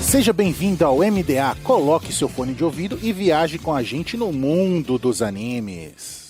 Seja bem-vindo ao MDA, coloque seu fone de ouvido e viaje com a gente no mundo dos animes.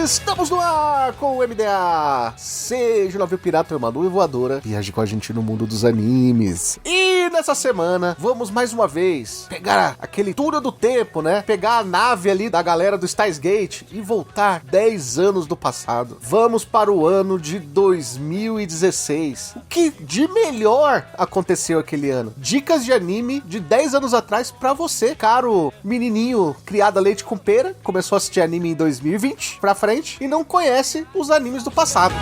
Estamos no ar com o MDA. Seja o navio pirata, uma nuvem voadora, viaje com a gente no mundo dos animes. E nessa semana, vamos mais uma vez pegar aquele túnel do tempo, né? Pegar a nave ali da galera do Steins Gate e voltar 10 anos do passado. Vamos para o ano de 2016. O que de melhor aconteceu aquele ano? Dicas de anime de 10 anos atrás pra você, caro menininho criado a leite com pera, começou a assistir anime em 2020 pra frente e não conhece os animes do passado.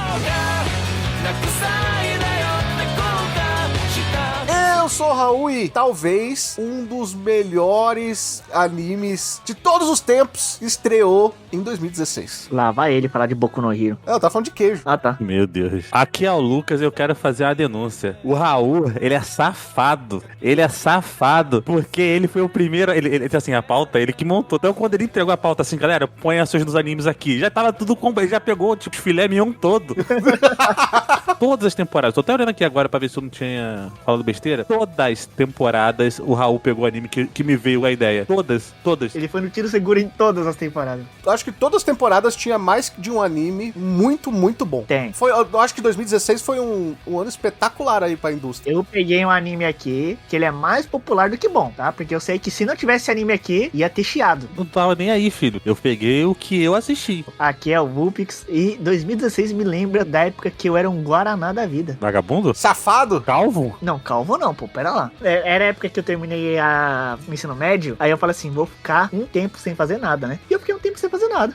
Eu sou o Raul e talvez um dos melhores animes de todos os tempos estreou em 2016. Lá vai ele falar de Boku no Hero. Eu tava falando de queijo. Ah, tá. Meu Deus. Aqui é o Lucas e eu quero fazer uma denúncia. O Raul, ele é safado. Ele é safado porque ele foi o primeiro... Ele assim, a pauta, ele que montou. Então, quando ele entregou a pauta assim, galera, põe ações nos animes aqui. Já tava tudo completo. Ele já pegou, tipo, filé mignon todo. Todas as temporadas. Tô até olhando aqui agora pra ver se eu não tinha falado besteira. Todas as temporadas, o Raul pegou o anime que me veio a ideia. Todas. Ele foi no tiro seguro em todas as temporadas. Eu acho que todas as temporadas tinha mais de um anime muito, muito bom. Tem. Eu acho que 2016 foi um ano espetacular aí pra indústria. Eu peguei um anime aqui, que ele é mais popular do que bom, tá? Porque eu sei que se não tivesse anime aqui, ia ter chiado. Não tava nem aí, filho. Eu peguei o que eu assisti. Aqui é o Vulpix e 2016 me lembra da época que eu era um Guaraná da vida. Vagabundo? Safado? Calvo? Não, calvo não, pô, pera lá. Era a época que eu terminei o ensino médio, aí eu falei assim, vou ficar um tempo sem fazer nada, né? E eu fiquei um tempo sem fazer nada.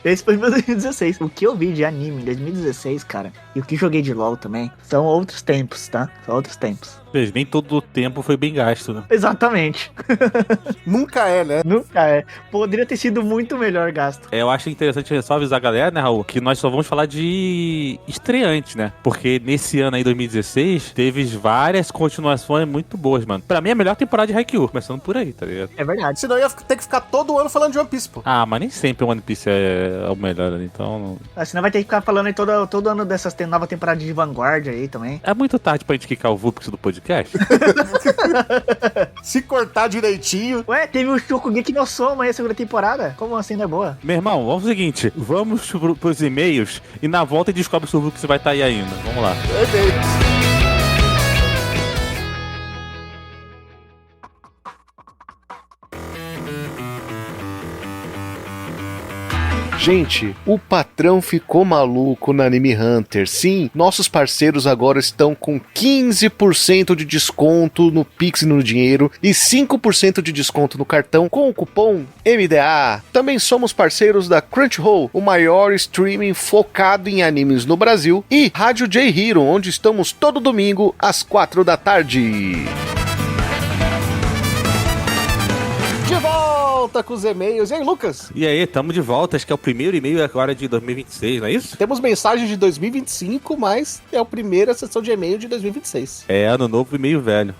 Esse foi meu 2016. O que eu vi de anime em 2016, cara, e o que joguei de LoL também, são outros tempos, tá? São outros tempos. Nem todo o tempo foi bem gasto, né? Exatamente. Nunca é, né? Nunca é. Poderia ter sido muito melhor gasto. Eu acho interessante só avisar a galera, né, Raul, que nós só vamos falar de estreantes, né? Porque nesse ano aí, 2016, teve várias continuações muito boas, mano. Pra mim, é a melhor temporada de Haikyuu, começando por aí, tá ligado? É verdade. Senão eu ia ter que ficar todo ano falando de One Piece, pô. Ah, mas nem sempre o One Piece é o melhor, né? Então... Senão vai ter que ficar falando aí todo ano dessas novas temporadas de Vanguard aí também. É muito tarde pra gente quicar o Vulpix do podcast. Se cortar direitinho. Ué, teve o Shokugeki no Soma aí a segunda temporada? Como assim, não é boa? Meu irmão, vamos ao seguinte, vamos pros e-mails e na volta a gente descobre se o Vulpix vai estar aí ainda. Vamos lá. Gente, o patrão ficou maluco na Anime Hunter. Sim, nossos parceiros agora estão com 15% de desconto no Pix e no dinheiro e 5% de desconto no cartão com o cupom MDA. Também somos parceiros da Crunchyroll, o maior streaming focado em animes no Brasil, e Rádio J Hero, onde estamos todo domingo às 4 da tarde. De volta com os e-mails. E aí, Lucas? E aí, tamo de volta. Acho que é o primeiro e-mail agora de 2026, não é isso? Temos mensagens de 2025, mas é a primeira sessão de e-mail de 2026. É ano novo e meio velho.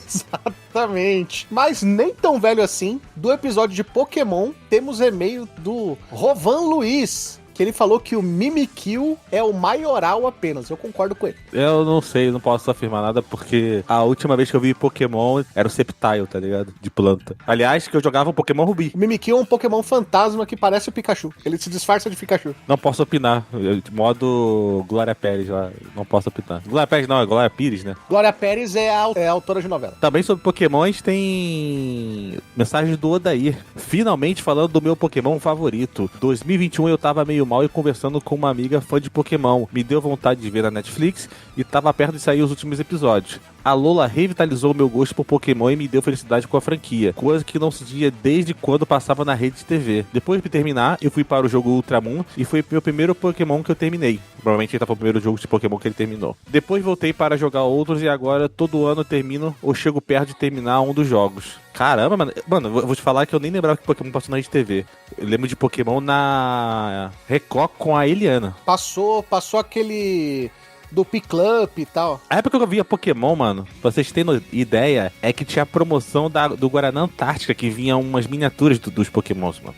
Exatamente. Mas nem tão velho assim. Do episódio de Pokémon, temos e-mail do Rovan Luiz, que ele falou que o Mimikyu é o maioral apenas. Eu concordo com ele. Eu não sei, não posso afirmar nada, porque a última vez que eu vi Pokémon era o Sceptile, tá ligado? De planta. Aliás, que eu jogava um Pokémon Rubi. O Mimikyu é um Pokémon fantasma que parece o Pikachu. Ele se disfarça de Pikachu. Não posso opinar. De modo Glória Pérez lá. Não posso opinar. Glória Pérez não, é Glória Pires, né? Glória Pérez é a autora de novela. Também sobre Pokémons tem mensagem do Odair. Finalmente falando do meu Pokémon favorito. 2021 eu tava meio mal e conversando com uma amiga fã de Pokémon. Me deu vontade de ver na Netflix e tava perto de sair os últimos episódios. A Lola revitalizou meu gosto por Pokémon e me deu felicidade com a franquia, coisa que não se dia desde quando passava na rede de TV. Depois de terminar, eu fui para o jogo Ultramon e foi meu primeiro Pokémon que eu terminei. Provavelmente ele foi o primeiro jogo de Pokémon que ele terminou. Depois voltei para jogar outros e agora todo ano eu termino ou chego perto de terminar um dos jogos. Caramba, mano. Mano, vou te falar que eu nem lembrava que Pokémon passou na rede TV. Eu lembro de Pokémon na Record com a Eliana. Passou aquele do Piclup e tal. A época que eu via Pokémon, mano, pra vocês terem ideia, é que tinha a promoção do Guaraná Antártica, que vinha umas miniaturas dos Pokémons, mano.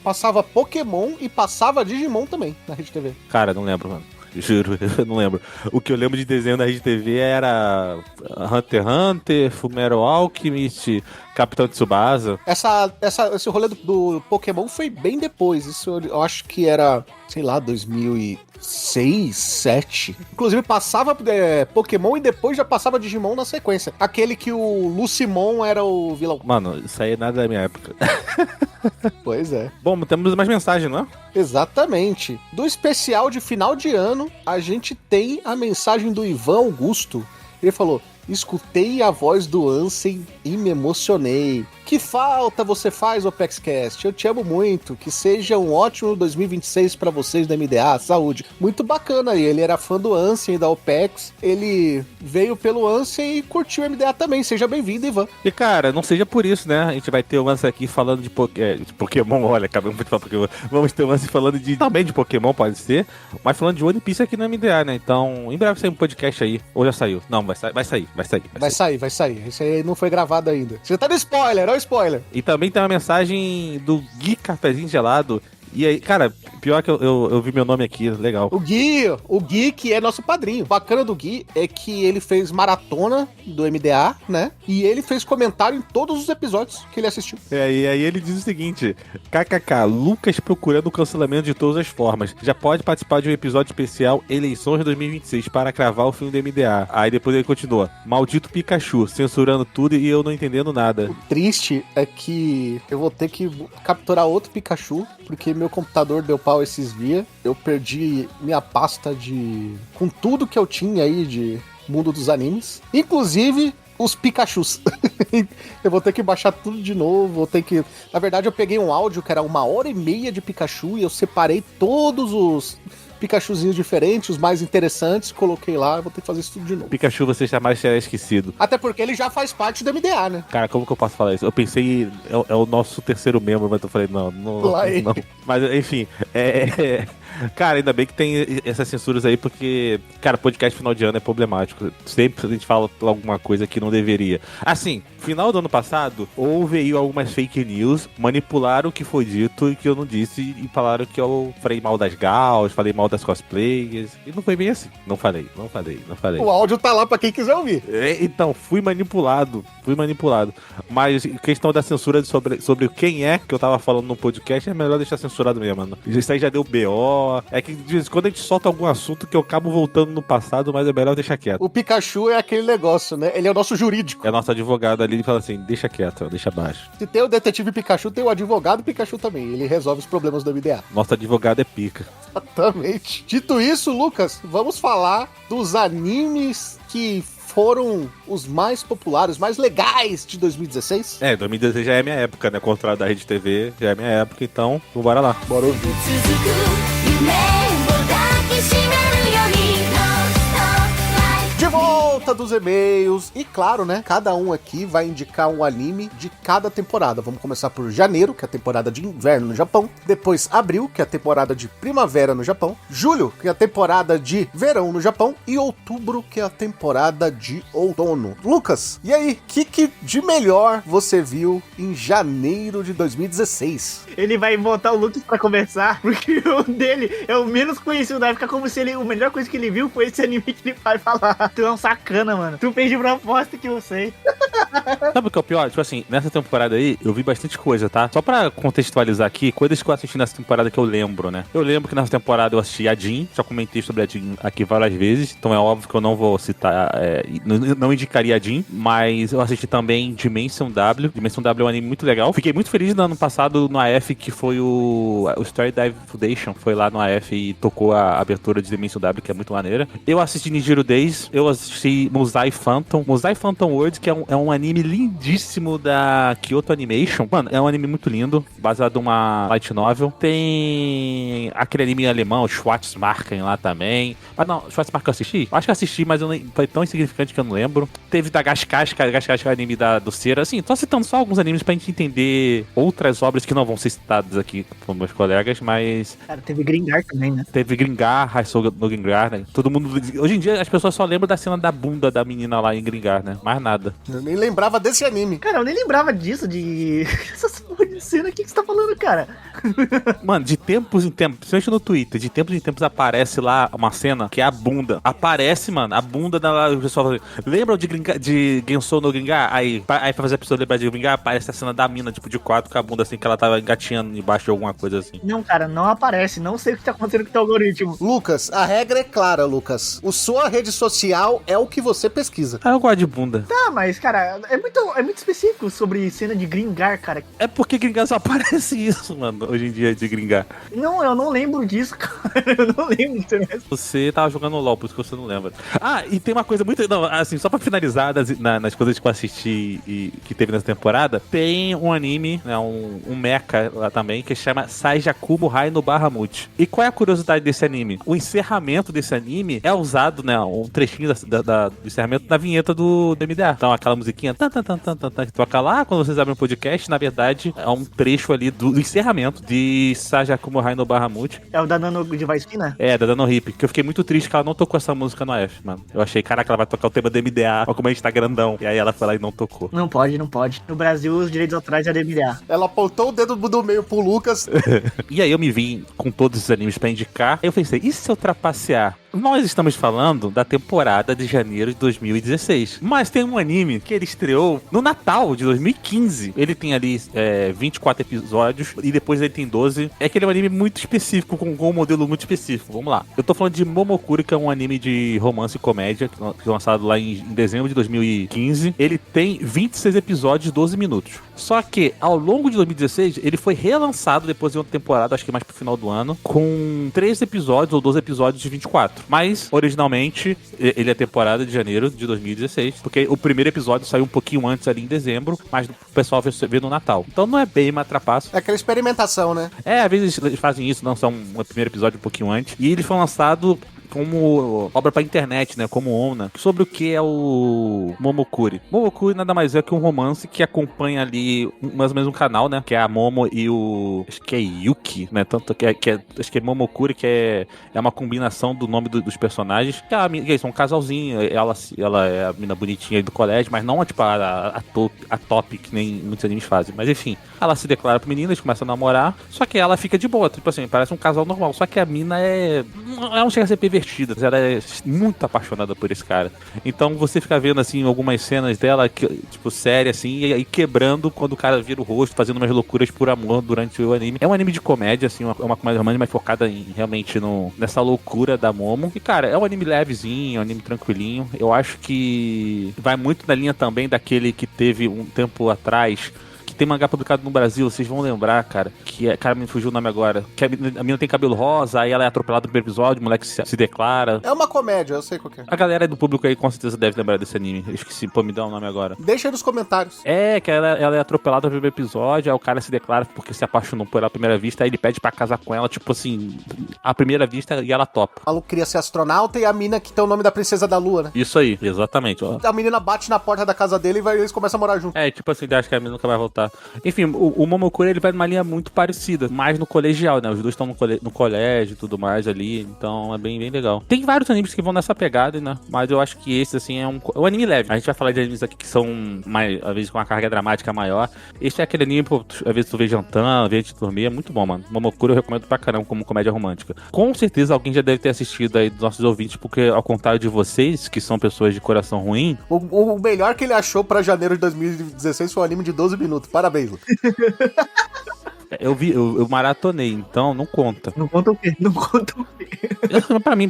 Passava Pokémon e passava Digimon também na Rede TV. Cara, não lembro, mano. Juro, eu não lembro. O que eu lembro de desenho da Rede TV era Hunter x Hunter, Fullmetal Alchemist, Capitão Tsubasa. Esse rolê do Pokémon foi bem depois. Isso eu acho que era, sei lá, 2006, 2007. Inclusive passava Pokémon e depois já passava Digimon na sequência. Aquele que o Lucimon era o vilão. Mano, isso aí é nada da minha época. Pois é. Bom, temos mais mensagem, não é? Exatamente. Do especial de final de ano, a gente tem a mensagem do Ivan Augusto. Ele falou: escutei a voz do Ansem e me emocionei. Que falta você faz, OpexCast? Eu te amo muito. Que seja um ótimo 2026 pra vocês da MDA. Saúde. Muito bacana aí. Ele era fã do Ansem e da Opex. Ele veio pelo Ansem e curtiu o MDA também. Seja bem-vindo, Ivan. E, cara, não seja por isso, né? A gente vai ter o Ansem aqui falando de Pokémon. Olha, acabamos de falar Pokémon. Vamos ter o Ansem falando também de Pokémon, pode ser. Mas falando de One Piece aqui no MDA, né? Então, em breve sai um podcast aí. Ou já saiu? Não, vai sair. Vai sair. Esse aí não foi gravado ainda. Você tá no spoiler, olha o spoiler. E também tem uma mensagem do Gui Cafezinho Gelado. E aí, cara, pior que eu vi meu nome aqui, legal. O Gui que é nosso padrinho. O bacana do Gui é que ele fez maratona do MDA, né? E ele fez comentário em todos os episódios que ele assistiu. E aí ele diz o seguinte: KKK, Lucas procurando o cancelamento de todas as formas. Já pode participar de um episódio especial Eleições 2026 para cravar o filme do MDA. Aí depois ele continua: maldito Pikachu, censurando tudo e eu não entendendo nada. O triste é que eu vou ter que capturar outro Pikachu, porque meu computador deu pau esses dias. Eu perdi minha pasta com tudo que eu tinha aí de mundo dos animes, inclusive os Pikachus. Eu vou ter que baixar tudo de novo, Na verdade, eu peguei um áudio que era 1h30 de Pikachu e eu separei todos os Pikachuzinhos diferentes, os mais interessantes, coloquei lá, eu vou ter que fazer isso tudo de novo. Pikachu você jamais será esquecido. Até porque ele já faz parte do MDA, né? Cara, como que eu posso falar isso? Eu pensei, é o nosso terceiro membro, mas eu falei, não. Mas, enfim, cara, ainda bem que tem essas censuras aí, porque, cara, podcast final de ano é problemático. Sempre a gente fala alguma coisa que não deveria. Assim, final do ano passado, houve aí algumas fake news, manipularam o que foi dito e que eu não disse, e falaram que eu falei mal das gals, falei mal das cosplayers, e não foi bem assim. Não falei. O áudio tá lá pra quem quiser ouvir. Então, fui manipulado. Mas questão da censura sobre quem é que eu tava falando no podcast, é melhor deixar censurado mesmo, mano. Isso aí já deu BO. É que de vez em quando a gente solta algum assunto que eu acabo voltando no passado, mas é melhor deixar quieto. O Pikachu é aquele negócio, né? Ele é o nosso jurídico. É nosso advogado ali, ele fala assim, deixa quieto, deixa abaixo. Se tem o detetive Pikachu, tem o advogado Pikachu também. Ele resolve os problemas do MDA. Nosso advogado é pica. Exatamente. Dito isso, Lucas, vamos falar dos animes que foram os mais populares, mais legais de 2016? 2016 já é minha época, né? Contrário da Rede TV, já é minha época, então bora lá. Bora ouvir. De volta dos e-mails. E claro, né? Cada um aqui vai indicar um anime de cada temporada. Vamos começar por janeiro, que é a temporada de inverno no Japão. Depois abril, que é a temporada de primavera no Japão. Julho, que é a temporada de verão no Japão. E outubro, que é a temporada de outono. Lucas, e aí? O que de melhor você viu em janeiro de 2016? Ele vai botar o Lucas pra conversar, porque o dele é o menos conhecido. Vai ficar como se a melhor coisa que ele viu foi esse anime que ele vai falar. Tu é um sacana, mano. Tu fez de proposta que eu sei. Sabe o que é o pior? Tipo assim, nessa temporada aí, eu vi bastante coisa, tá? Só pra contextualizar aqui, coisas que eu assisti nessa temporada que eu lembro, né? Eu lembro que nessa temporada eu assisti a Jin, já comentei sobre a Jin aqui várias vezes, então é óbvio que eu não vou citar, não indicaria a Jin, mas eu assisti também Dimension W. Dimension W é um anime muito legal. Fiquei muito feliz no ano passado no AF, que foi o Story Dive Foundation, foi lá no AF e tocou a abertura de Dimension W, que é muito maneira. Eu assisti Nijiro Days, eu assisti Musai Phantom World, que é um anime anime lindíssimo da Kyoto Animation. Mano, é um anime muito lindo, baseado numa light novel. Tem aquele anime alemão, Schwarzmarken lá também. Mas não, Schwarzmarken eu assisti? Acho que assisti, mas foi tão insignificante que eu não lembro. Teve da Gaskashka, é o anime do Cera. Assim, tô citando só alguns animes pra gente entender outras obras que não vão ser citadas aqui por meus colegas, mas... Cara, teve Gringar também, né? Teve Gringar, Haisou no Gringar, né? Todo mundo... Hoje em dia as pessoas só lembram da cena da bunda da menina lá em Gringar, né? Mais nada. Eu nem lembrava desse anime. Cara, eu nem lembrava disso, de... Essas porra de cena, o que você tá falando, cara? Mano, de tempos em tempos, principalmente no Twitter, de tempos em tempos aparece lá uma cena que é a bunda. Aparece, mano, a bunda da... O pessoal fala, lembram de Gensou no Gringar? Aí pra fazer a pessoa lembrar de Gringar, aparece a cena da mina, tipo, de quatro com a bunda assim, que ela tava engatinhando embaixo de alguma coisa assim. Não, cara, não aparece. Não sei o que tá acontecendo com o teu algoritmo. Lucas, a regra é clara, Lucas. Sua rede social é o que você pesquisa. Ah, eu gosto de bunda. Tá, mas, cara, é muito específico sobre cena de Gringar, cara. É porque Gringar só aparece isso, mano, hoje em dia de Gringar. Não, eu não lembro disso, cara. Eu não lembro disso mesmo. Você tava jogando LOL, por isso que você não lembra. Ah, e tem uma coisa muito... Não, assim, só pra finalizar nas coisas que eu assisti e que teve nessa temporada, tem um anime, né, um mecha lá também, que chama Saijaku Hai no Bahamut. E qual é a curiosidade desse anime? O encerramento desse anime é usado, né, um trechinho do encerramento na vinheta do MDA. Então, aquela musiquinha que toca lá quando vocês abrem o podcast, na verdade, é um trecho ali do encerramento de Saijaku Hai no Bahamut. É o da Nano Device Pina? É, da Nano Hip, que eu fiquei muito triste que ela não tocou essa música no AF, mano. Eu achei, caraca, ela vai tocar o tema do MDA, olha como a gente tá grandão. E aí ela foi lá e não tocou. Não pode. No Brasil, os direitos autorais é da MDA. Ela apontou o dedo do meio pro Lucas. E aí eu me vi com todos esses animes pra indicar. Aí eu pensei, e se eu trapacear? Nós estamos falando da temporada de janeiro de 2016. Mas tem um anime que ele estreou no Natal de 2015. Ele tem ali 24 episódios e depois ele tem 12. É aquele anime muito específico, com um modelo muito específico. Vamos lá. Eu tô falando de Momokuri, que é um anime de romance e comédia, que foi lançado lá em dezembro de 2015. Ele tem 26 episódios, 12 minutos. Só que, ao longo de 2016, ele foi relançado depois de outra temporada, acho que mais pro final do ano, com 13 episódios ou 12 episódios de 24. Mas, originalmente, ele é temporada de janeiro de 2016, porque o primeiro episódio saiu um pouquinho antes ali em dezembro, mas o pessoal vê no Natal. Então não é bem uma trapaça. É aquela experimentação, né? É, às vezes eles fazem isso, não são um primeiro episódio um pouquinho antes. E ele foi lançado como obra pra internet, né, como ONA, sobre o que é o Momokuri. Momokuri nada mais é que um romance que acompanha ali mais ou menos um canal, né, que é a Momo e o... acho que é Yuki, né, tanto que acho que é Momokuri, que é uma combinação do nome dos personagens, que eles são um casalzinho, ela é a mina bonitinha aí do colégio, mas não tipo a top, que nem muitos animes fazem, mas enfim, ela se declara pro menino, eles começam a namorar, só que ela fica de boa, tipo assim, parece um casal normal, só que a mina não chega a ser pervertida, ela é muito apaixonada por esse cara. Então você fica vendo assim algumas cenas dela, tipo, séria assim, e aí quebrando quando o cara vira o rosto, fazendo umas loucuras por amor durante o anime. É um anime de comédia, assim, uma comédia romântica, mas focada realmente nessa loucura da Momo. E cara, é um anime levezinho, um anime tranquilinho. Eu acho que vai muito na linha também daquele que teve um tempo atrás, tem mangá publicado no Brasil, vocês vão lembrar, cara, que cara, me fugiu o nome agora, que a menina tem cabelo rosa, aí ela é atropelada no primeiro episódio, o moleque se declara. É uma comédia, eu sei qual que é. A galera do público aí com certeza deve lembrar desse anime. Eu esqueci, pô, me dá o nome agora. Deixa aí nos comentários. É, que ela é atropelada no primeiro episódio, aí o cara se declara porque se apaixonou por ela à primeira vista, aí ele pede pra casar com ela, tipo assim, à primeira vista, e ela topa. A Lu queria ser astronauta e a mina que tem o nome da princesa da lua, né? Isso aí, exatamente. Ó. A menina bate na porta da casa dele e eles começam a morar junto. É, tipo assim, acho que a menina nunca vai voltar. Enfim, o Momokuri, ele vai numa linha muito parecida, mais no colegial, né? Os dois estão no colégio e tudo mais ali, então é bem, bem legal. Tem vários animes que vão nessa pegada, né? Mas eu acho que esse, assim, é um anime leve. A gente vai falar de animes aqui que são, mais, às vezes, com uma carga dramática maior. Esse é aquele anime, pô, às vezes tu vê jantando, vê de dormir, é muito bom, mano. Momokuri eu recomendo pra caramba como comédia romântica. Com certeza alguém já deve ter assistido aí dos nossos ouvintes, porque ao contrário de vocês, que são pessoas de coração ruim... O melhor que ele achou pra janeiro de 2016 foi um anime de 12 minutos. Parabéns, Lu. Eu maratonei, então não conta. Não conta o quê? Não conta o quê?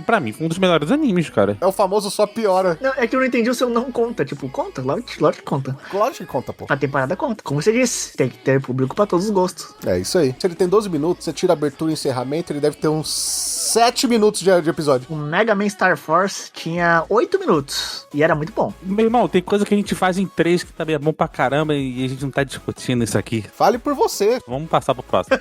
Pra mim, foi um dos melhores animes, cara. É o famoso só piora. Não, é que eu não entendi o seu não conta. Tipo, conta? Lógico que conta. Lógico que conta, pô. A temporada conta. Como você disse, tem que ter público pra todos os gostos. É isso aí. Se ele tem 12 minutos, você tira abertura e encerramento, ele deve ter uns 7 minutos de episódio. O Mega Man Star Force tinha 8 minutos. E era muito bom. Meu irmão, tem coisa que a gente faz em 3 que também é bom pra caramba e a gente não tá discutindo isso aqui. Fale por você. Vamos passar pro próximo.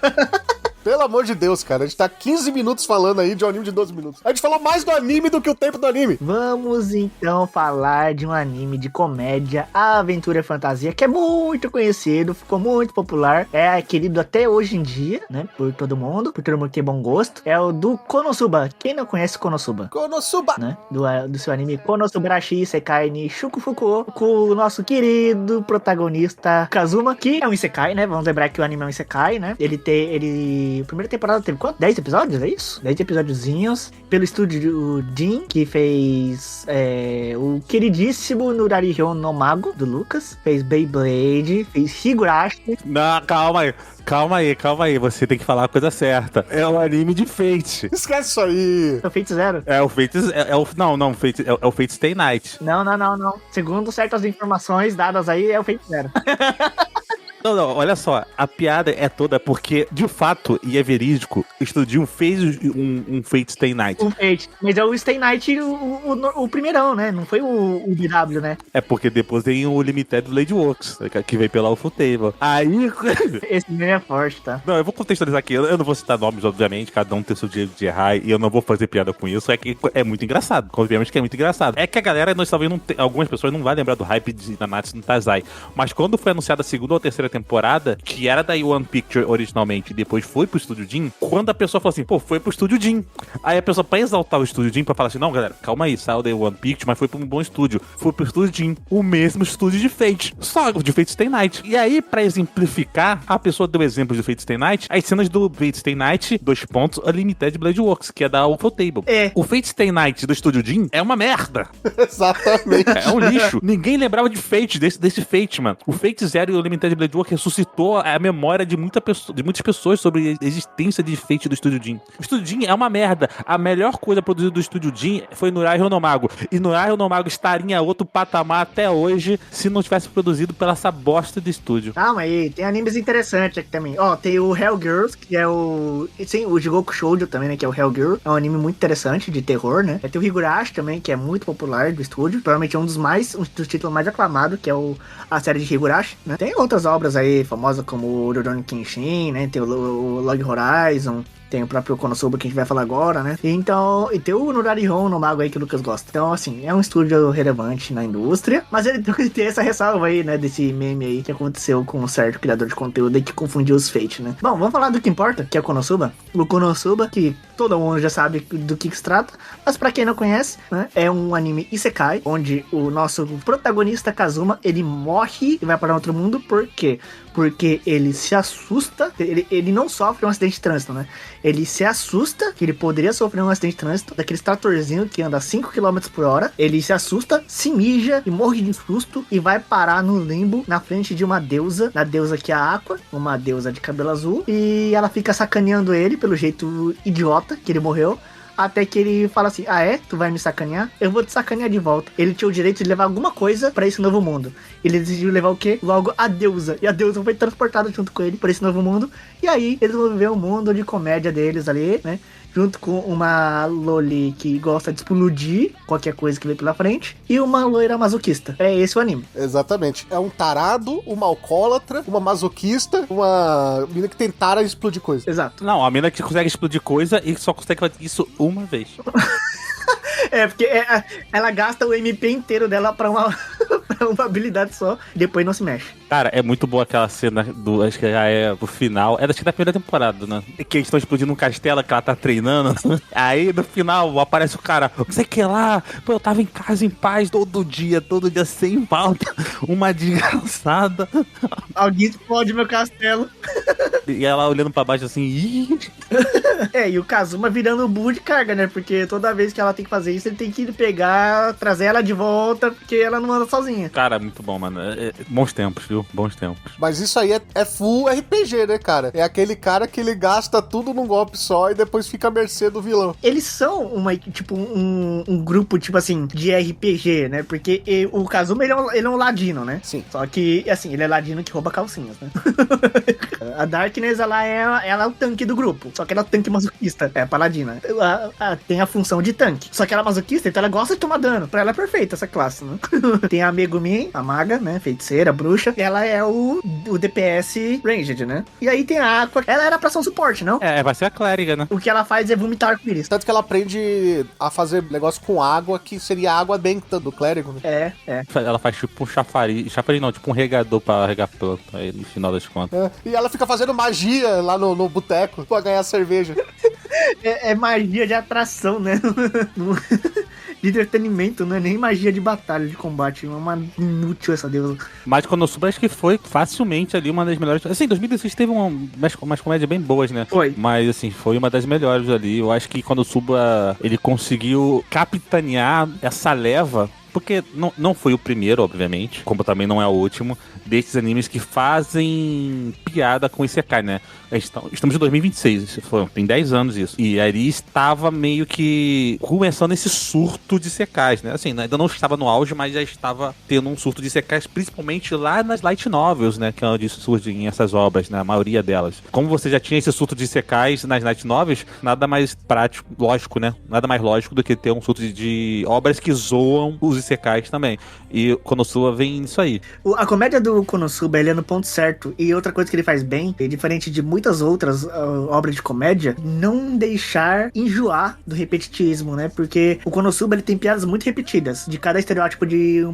Pelo amor de Deus, cara. A gente tá 15 minutos falando aí de um anime de 12 minutos. A gente falou mais do anime do que o tempo do anime. Vamos então falar de um anime de comédia, aventura e fantasia, que é muito conhecido, ficou muito popular, é querido até hoje em dia, né, por todo mundo que tem bom gosto. É o do Konosuba. Quem não conhece Konosuba? Konosuba. Né? Do seu anime Konosubarashi Sekai ni Shukufuku, com o nosso querido protagonista Kazuma, que é um Isekai, né? Vamos lembrar que o anime é um Isekai, né? A primeira temporada teve quanto? 10 episódios, é isso? 10 episódiozinhos. Pelo estúdio Jin, que fez o queridíssimo Nurarihyo no Mago, do Lucas. Fez Beyblade, fez Higurashi. Não, calma aí. Você tem que falar a coisa certa. É um anime de Fate. Esquece isso aí. É o Fate Zero. É o Fate... É o Fate Stay Night. Não. Segundo certas informações dadas aí, é o Fate Zero. Não, olha só, a piada é toda porque, de fato, e é verídico, o Estúdio fez um Fate Stay Night. Um Fate, mas é o Stay Night o primeirão, né? Não foi o BW, né? É porque depois tem o Limited Blade Works, que veio pela Ufotable. Aí... Esse meme é forte, tá? Não, eu vou contextualizar aqui, eu não vou citar nomes, obviamente, cada um tem o seu direito de errar, e eu não vou fazer piada com isso, é que é muito engraçado, obviamente que é muito engraçado. É que a galera, nós talvez algumas pessoas não vão lembrar do hype de Nanatsu no Taizai, mas quando foi anunciada a segunda ou terceira temporada, que era da One Picture originalmente e depois foi pro Estúdio Jin, quando a pessoa falou assim, pô, foi pro Estúdio Jin. Aí a pessoa, pra exaltar o Estúdio Jin, pra falar assim, não, galera, calma aí, saiu da One Picture, mas foi pra um bom estúdio. Foi pro Estúdio Jin, o mesmo estúdio de Fate, só de Fate Stay Night. E aí, pra exemplificar, a pessoa deu exemplo de Fate Stay Night, as cenas do Fate Stay Night, Unlimited Blade Works, que é da Ufotable. O Fate Stay Night do Estúdio Jin é uma merda. Exatamente. É um lixo. Ninguém lembrava de Fate, desse Fate, mano. O Fate Zero e o Limited Blade Works ressuscitou a memória de muitas pessoas sobre a existência de Fate do Estúdio Jin. O Estúdio Jin é uma merda. A melhor coisa produzida do Estúdio Jin foi Nurarihyo no Mago. E Nurarihyo no Mago estaria em outro patamar até hoje se não tivesse produzido pela essa bosta de estúdio. Calma aí, tem animes interessantes aqui também. Ó, tem o Hellgirls, que é o... Sim, o Jigoku Shoujo também, né, que é o Hellgirl. É um anime muito interessante, de terror, né. Tem o Higurashi também, que é muito popular do estúdio. Provavelmente é um dos títulos mais aclamados, que é a série de Higurashi, né. Tem outras obras aí famosas, como o Rurouni Kenshin, né, tem o Log Horizon, tem o próprio Konosuba que a gente vai falar agora, né? Então, e tem o Nurarihyo no Mago aí que o Lucas gosta. Então, assim, é um estúdio relevante na indústria, mas ele tem essa ressalva aí, né, desse meme aí que aconteceu com um certo criador de conteúdo aí que confundiu os Fate, né? Bom, vamos falar do que importa, que é o Konosuba. O Konosuba, que todo mundo já sabe do que se trata, mas pra quem não conhece, né, é um anime Isekai, onde o nosso protagonista Kazuma, ele morre e vai para outro mundo, por quê? Porque ele se assusta, ele não sofre um acidente de trânsito, né? Ele se assusta que ele poderia sofrer um acidente de trânsito, daqueles tratorzinho que anda a 5 km por hora. Ele se assusta, se mija e morre de susto e vai parar no limbo na frente de uma deusa, da deusa que é a Aqua, uma deusa de cabelo azul, e ela fica sacaneando ele pelo jeito idiota que ele morreu. Até que ele fala assim, tu vai me sacanear? Eu vou te sacanear de volta. Ele tinha o direito de levar alguma coisa pra esse novo mundo. Ele decidiu levar o quê? Logo a deusa. E a deusa foi transportada junto com ele pra esse novo mundo. E aí eles vão viver o mundo de comédia deles ali, né? Junto com uma loli que gosta de explodir qualquer coisa que vem pela frente. E uma loira masoquista. É esse o anime. Exatamente. É um tarado, uma alcoólatra, uma masoquista, uma menina que tem tara de explodir coisa. Exato. Não, a menina que consegue explodir coisa e só consegue fazer isso uma vez. É, porque ela gasta o MP inteiro dela pra uma habilidade só, depois não se mexe. Cara, é muito boa aquela cena acho que já é pro final, é da primeira temporada, né? Que eles estão explodindo um castelo, que ela tá treinando. Aí no final aparece o cara, não sei o que lá, pô, eu tava em casa em paz todo dia sem falta, uma desgraçada. Alguém explode meu castelo. E ela olhando pra baixo assim, ih. E o Kazuma virando o burro de carga, né? Porque toda vez que ela tem que fazer isso, ele tem que pegar, trazer ela de volta, porque ela não anda sozinha. Cara, muito bom, mano. Bons tempos, viu? Bons tempos. Mas isso aí é full RPG, né, cara? É aquele cara que ele gasta tudo num golpe só e depois fica à mercê do vilão. Eles são um grupo, tipo assim, de RPG, né? Porque o Kazuma, ele é um ladino, né? Sim. Só que, assim, ele é ladino que rouba calcinhas, né? A Darkness, ela é o tanque do grupo. Só que ela é o tanque masoquista. É a paladina. Tem a função de tanque. Só que ela é masoquista, então ela gosta de tomar dano. Pra ela é perfeita essa classe, né? Tem a Megumi, a maga, né? Feiticeira, bruxa. Ela é o DPS Ranged, né? E aí tem a Aqua. Ela era pra ser um suporte, não? Vai ser a clériga, né? O que ela faz é vomitar arco-íris. Tanto que ela aprende a fazer negócio com água, que seria a água benta do clérigo, né? Ela faz tipo um chafariz não, tipo um regador pra regar planta, aí, no final das contas. E ela fica fazendo magia lá no boteco pra ganhar cerveja. É magia de atração, né? De entretenimento, não é nem magia de batalha, de combate. É uma inútil essa deusa. Mas Konosuba acho que foi facilmente ali uma das melhores. Assim, 2016 teve umas comédias bem boas, né? Foi. Mas assim, foi uma das melhores ali. Eu acho que Konosuba, ele conseguiu capitanear essa leva. Porque não foi o primeiro, obviamente, como também não é o último, desses animes que fazem piada com Isekai, né? Estamos em 2026, tem 10 anos isso. E aí estava meio que começando esse surto de Isekais, né? Assim, ainda não estava no auge, mas já estava tendo um surto de Isekais, principalmente lá nas light novels, né? Que é onde surgem essas obras, né? A maioria delas. Como você já tinha esse surto de Isekais nas light novels, nada mais prático, lógico, né? Nada mais lógico do que ter um surto de obras que zoam os Isekais também. E Konosuba vem nisso aí. A comédia do Konosuba, ele é no ponto certo. E outra coisa que ele faz bem, diferente de muitas outras obras de comédia, não deixar enjoar do repetitismo, né? Porque o Konosuba, ele tem piadas muito repetidas de cada estereótipo de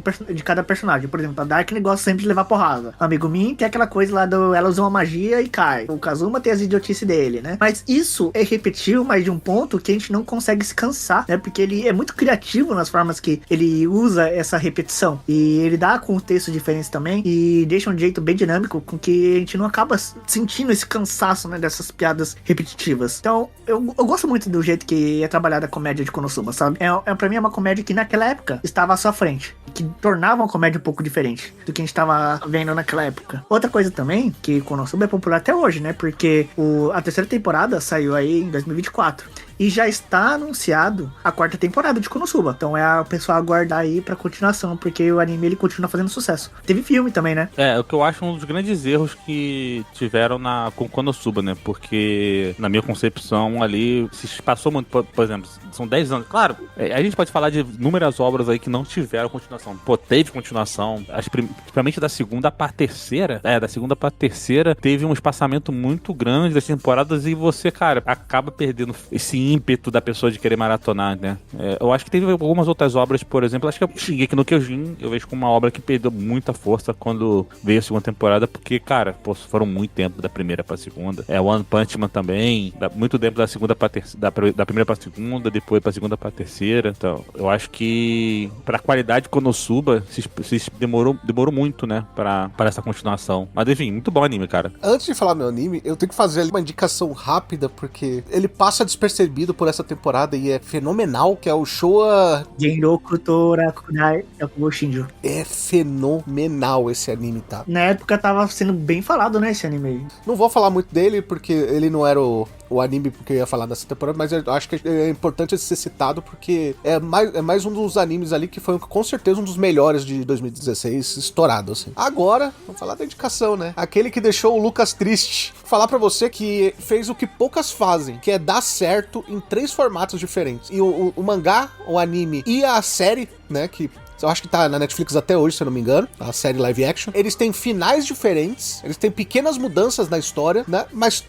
cada personagem. Por exemplo, a Darkness gosta sempre de levar porrada. O amigo Min tem aquela coisa lá ela usa uma magia e cai. O Kazuma tem as idiotices dele, né? Mas isso é repetitivo, mas de um ponto que a gente não consegue se cansar, né? Porque ele é muito criativo nas formas que ele usa essa repetição. E ele dá contextos diferentes também e deixa um jeito bem dinâmico com que a gente não acaba sentindo esse cansaço, né, dessas piadas repetitivas. Então, eu gosto muito do jeito que é trabalhada a comédia de Konosuba, sabe? Pra mim é uma comédia que naquela época estava à sua frente, que tornava uma comédia um pouco diferente do que a gente estava vendo naquela época. Outra coisa também, que Konosuba é popular até hoje, né? Porque a terceira temporada saiu aí em 2024. E já está anunciado a quarta temporada de Konosuba. Então o pessoal aguardar aí pra continuação, porque o anime ele continua fazendo sucesso. Teve filme também, né? O que eu acho um dos grandes erros que tiveram com Konosuba, né? Porque, na minha concepção, ali se passou muito, por exemplo, são 10 anos. Claro, a gente pode falar de inúmeras obras aí que não tiveram continuação. Pô, teve continuação. Principalmente da segunda pra terceira. Da segunda pra terceira teve um espaçamento muito grande das temporadas e você, cara, acaba perdendo esse ímpeto da pessoa de querer maratonar, né? Eu acho que teve algumas outras obras, por exemplo, acho que o Shingeki no Kyojin, eu vejo como uma obra que perdeu muita força quando veio a segunda temporada, porque, cara, foram muito tempo da primeira pra segunda. One Punch Man também, muito tempo da segunda pra da primeira pra segunda, depois pra segunda pra terceira. Então, eu acho que pra qualidade de Konosuba, se demorou muito, né, pra essa continuação. Mas, enfim, muito bom anime, cara. Antes de falar meu anime, eu tenho que fazer ali uma indicação rápida, porque ele passa despercebido por essa temporada e é fenomenal, que é o Showa Genroku Torakunai Yakushinjo. É fenomenal esse anime, tá? Na época tava sendo bem falado, né, esse anime aí. Não vou falar muito dele, porque ele não era o anime que eu ia falar nessa temporada, mas eu acho que é importante ser citado, porque é mais um dos animes ali que foi com certeza um dos melhores de 2016, estourado, assim. Agora, vamos falar da indicação, né? Aquele que deixou o Lucas triste. Vou falar pra você que fez o que poucas fazem, que é dar certo em 3 formatos diferentes. E o mangá, o anime e a série, né, que eu acho que tá na Netflix até hoje, se eu não me engano, a série live action. Eles têm finais diferentes, eles têm pequenas mudanças na história, né? Mas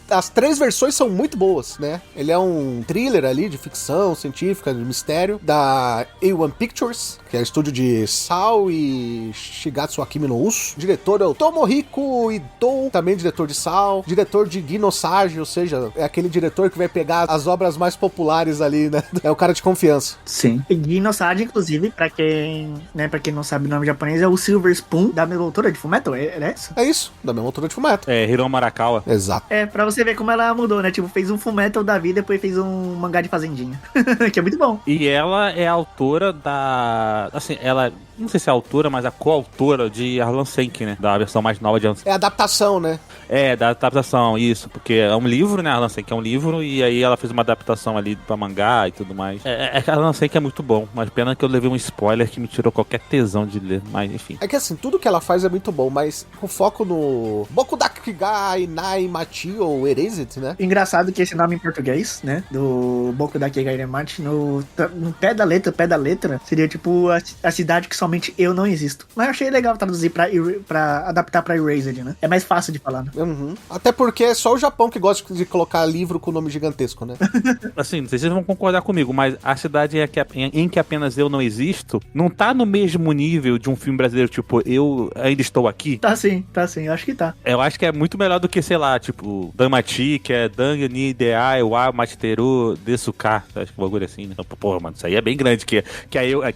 as 3 versões são muito boas, né? Ele é um thriller ali de ficção científica, de mistério, da A1 Pictures, que é o estúdio de Sao e Shigatsu Akimi no Uso. O diretor é o Tomohiko Ito, também diretor de Sao, diretor de Ginosage, ou seja, é aquele diretor que vai pegar as obras mais populares ali, né? É o cara de confiança. Sim. E Ginosage, inclusive, pra quem pra quem não sabe o nome japonês, é o Silver Spoon, da mesma autora de Fullmetal, é isso? É isso, da mesma autora de Fullmetal. É, Hiromu Arakawa. Exato. É, pra você ver como ela mudou, né? Tipo, fez um Fullmetal da vida, depois fez um mangá de fazendinha. Que é muito bom. E ela é a autora da... Assim, ela... Não sei se é a autora, mas a coautora de Arlan Senki, né? Da versão mais nova de Arlan Senki. É adaptação, né? É, da adaptação, isso. Porque é um livro, né? Arlan Senki é um livro. E aí ela fez uma adaptação ali pra mangá e tudo mais. É Arlan Senki é muito bom. Mas pena que eu levei um spoiler que me tirou qualquer tesão de ler. Mas, enfim. É que assim, tudo que ela faz é muito bom, mas com foco no Bokudakigai Nai Machi ou Erased, né? Engraçado que esse nome em português, né? Do Boku da Keigairemachi, no pé da letra, seria tipo a cidade que somente eu não existo. Mas eu achei legal traduzir pra adaptar pra Erased, né? É mais fácil de falar, né? Uhum. Até porque é só o Japão que gosta de colocar livro com nome gigantesco, né? Assim, não sei se vocês vão concordar comigo, mas a cidade em que apenas eu não existo não tá no mesmo nível de um filme brasileiro, tipo, eu ainda estou aqui. Tá sim, eu acho que tá. Eu acho que é muito melhor do que, sei lá, tipo, Danmachi, que é Dang, Ni, Deai, Wa, Machiteru, Desuka. Acho que um bagulho assim, né? Porra, mano, isso aí é bem grande. Que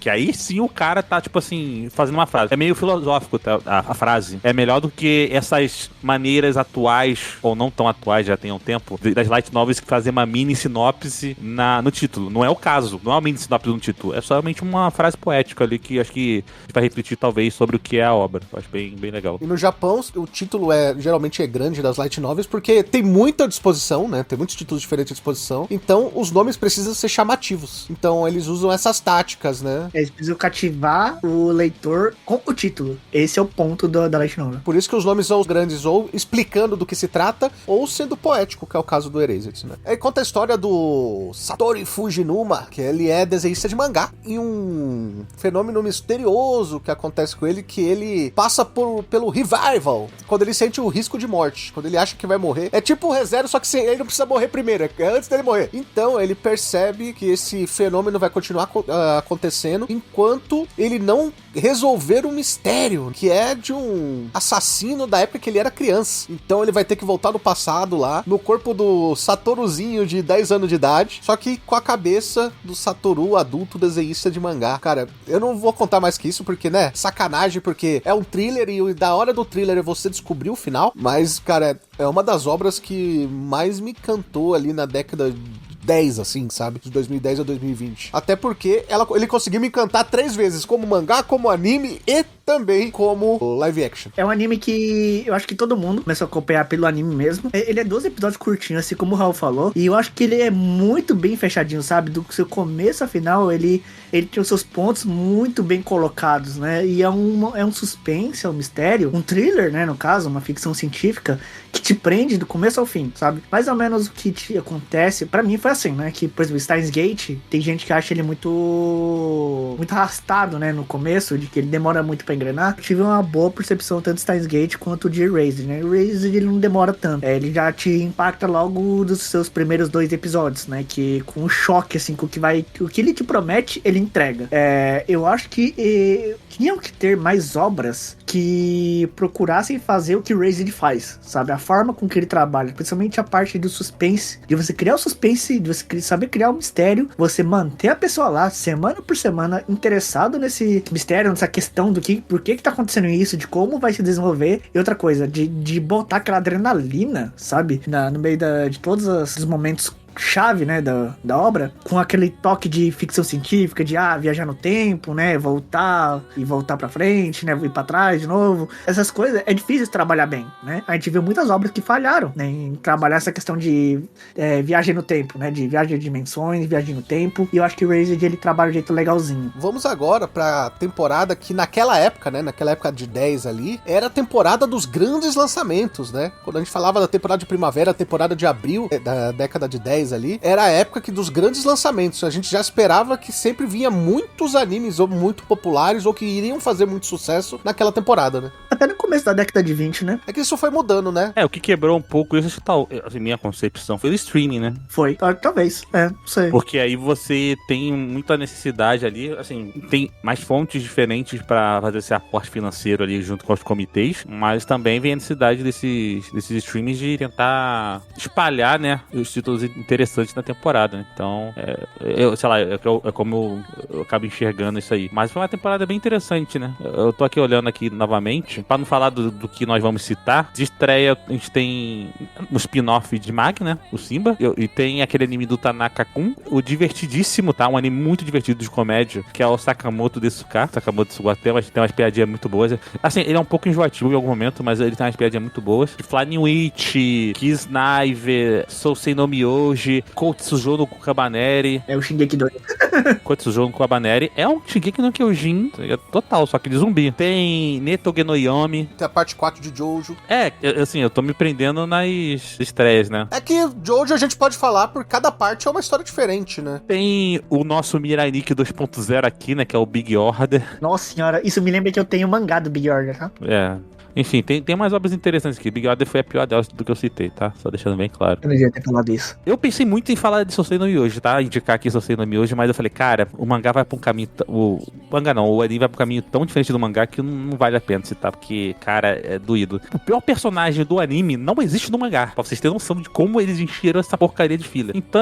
aí sim o cara tá, tipo assim, fazendo uma frase. É meio filosófico a frase. É melhor do que essas maneiras atuais, ou não tão atuais, já tem um tempo, das light novels que fazem uma mini sinopse no título. Não é o caso, não é uma mini sinopse no título. É somente uma frase poética ali que acho que vai refletir talvez sobre o que é a obra. Eu acho bem, bem legal. E no Japão, o título geralmente é grande das light novels, porque tem muita disposição, né? Tem muitos títulos diferentes à disposição. Então, os nomes precisam ser chamativos. Então, eles usam essas táticas, né? Eles precisam cativar o leitor com o título. Esse é o ponto da light novel. Por isso que os nomes são os grandes, ou explicando do que se trata, ou sendo poético, que é o caso do Erased, né? Aí conta a história do Satoru Fujinuma, que ele é desenhista de mangá, e um fenômeno misterioso que acontece com ele, que ele passa pelo revival, quando ele sente o risco de morte, quando ele acha que vai morrer. É tipo o ReZero, só que ele não precisa morrer primeiro, é antes dele morrer. Então, ele percebe que esse fenômeno vai continuar acontecendo enquanto ele não resolver um mistério, que é de um assassino da época que ele era criança. Então ele vai ter que voltar no passado lá, no corpo do Satoruzinho de 10 anos de idade, só que com a cabeça do Satoru adulto desenhista de mangá. Cara, eu não vou contar mais que isso, porque, né, sacanagem, porque é um thriller e da hora do thriller é você descobrir o final, mas, cara, é uma das obras que mais me encantou ali na década 10, assim, sabe? De 2010 a 2020. Até porque ele conseguiu me encantar 3 vezes, como mangá, como anime e também como live action. É um anime que eu acho que todo mundo começou a acompanhar pelo anime mesmo. Ele é 12 episódios curtinhos, assim como o Raul falou. E eu acho que ele é muito bem fechadinho, sabe? Do seu começo a final, ele tem os seus pontos muito bem colocados, né? E é um suspense, é um mistério, um thriller, né? No caso, uma ficção científica que te prende do começo ao fim, sabe? Mais ou menos o que te acontece, pra mim foi assim, né? Que, por exemplo, Steins Gate, tem gente que acha ele muito arrastado, né? No começo, de que ele demora muito pra engrenar. Eu tive uma boa percepção tanto de Steins Gate quanto de Erased, né? Erased, ele não demora tanto. Ele já te impacta logo dos seus primeiros 2 episódios, né? Que com um choque, assim, com o que ele te promete, ele entrega. Eu acho que tinham que ter mais obras que procurassem fazer o que Erased faz, sabe? A forma com que ele trabalha, principalmente a parte do suspense, de você criar o suspense, de você saber criar um mistério, você manter a pessoa lá, semana por semana, interessado nesse mistério, nessa questão do por que tá acontecendo isso, de como vai se desenvolver, e outra coisa, de botar aquela adrenalina, sabe? No meio de todos os momentos chave, né, da obra, com aquele toque de ficção científica, de viajar no tempo, né, voltar pra frente, né, ir pra trás de novo. Essas coisas é difícil de trabalhar bem, né? A gente viu muitas obras que falharam, né, em trabalhar essa questão de viagem no tempo, né, de viagem de dimensões, viagem no tempo, e eu acho que o Erased, ele trabalha de um jeito legalzinho. Vamos agora pra temporada que naquela época, né, naquela época de 10 ali, era a temporada dos grandes lançamentos, né? Quando a gente falava da temporada de primavera, a temporada de abril da década de 10 ali, era a época dos grandes lançamentos. A gente já esperava que sempre vinha muitos animes ou muito populares ou que iriam fazer muito sucesso naquela temporada, né? Até no começo da década de 20, né? É que isso foi mudando, né? O que quebrou um pouco isso, assim, minha concepção, foi o streaming, né? Foi, talvez, não sei. Porque aí você tem muita necessidade ali, assim, tem mais fontes diferentes pra fazer esse aporte financeiro ali junto com os comitês, mas também vem a necessidade desses streamings de tentar espalhar, né, os títulos interessantes interessantes na temporada, né? Então, sei lá, é como eu acabo enxergando isso aí. Mas foi uma temporada bem interessante, né? Eu tô aqui olhando aqui novamente, pra não falar do que nós vamos citar. De estreia, a gente tem um spin-off de Mag, né? O Simba. E tem aquele anime do Tanaka-kun, o divertidíssimo, tá? Um anime muito divertido de comédia, que é o Sakamoto Desuka. Sakamoto Desuka tem umas piadinhas muito boas. Assim, ele é um pouco enjoativo em algum momento, mas ele tem umas piadinhas muito boas. Flying Witch, Kiss Knife, Sousei no Myoji, Koutsujo no Kabaneri. É o Shingeki do... Koutsujo no Kabaneri é um Shingeki no Kyojin total, só que de zumbi. Tem Netoge no Yomi. Tem a parte 4 de Jojo. Assim, eu tô me prendendo nas estreias, né? É que Jojo a gente pode falar por cada parte é uma história diferente, né? Tem o nosso Mirai Nikki 2.0 aqui, né? Que é o Big Order. Nossa senhora, isso me lembra que eu tenho mangá do Big Order, tá? Enfim, tem mais obras interessantes aqui. Big Order foi a pior delas do que eu citei, tá? Só deixando bem claro. Eu não devia ter falado isso. Eu pensei muito em falar de Sousei no Myoji, tá? Indicar aqui Sousei no Myoji, mas eu falei, cara, o mangá vai pra um caminho... O anime vai pra um caminho tão diferente do mangá que não vale a pena citar, porque, cara, é doído. O pior personagem do anime não existe no mangá, pra vocês terem noção de como eles encheram essa porcaria de fila. Então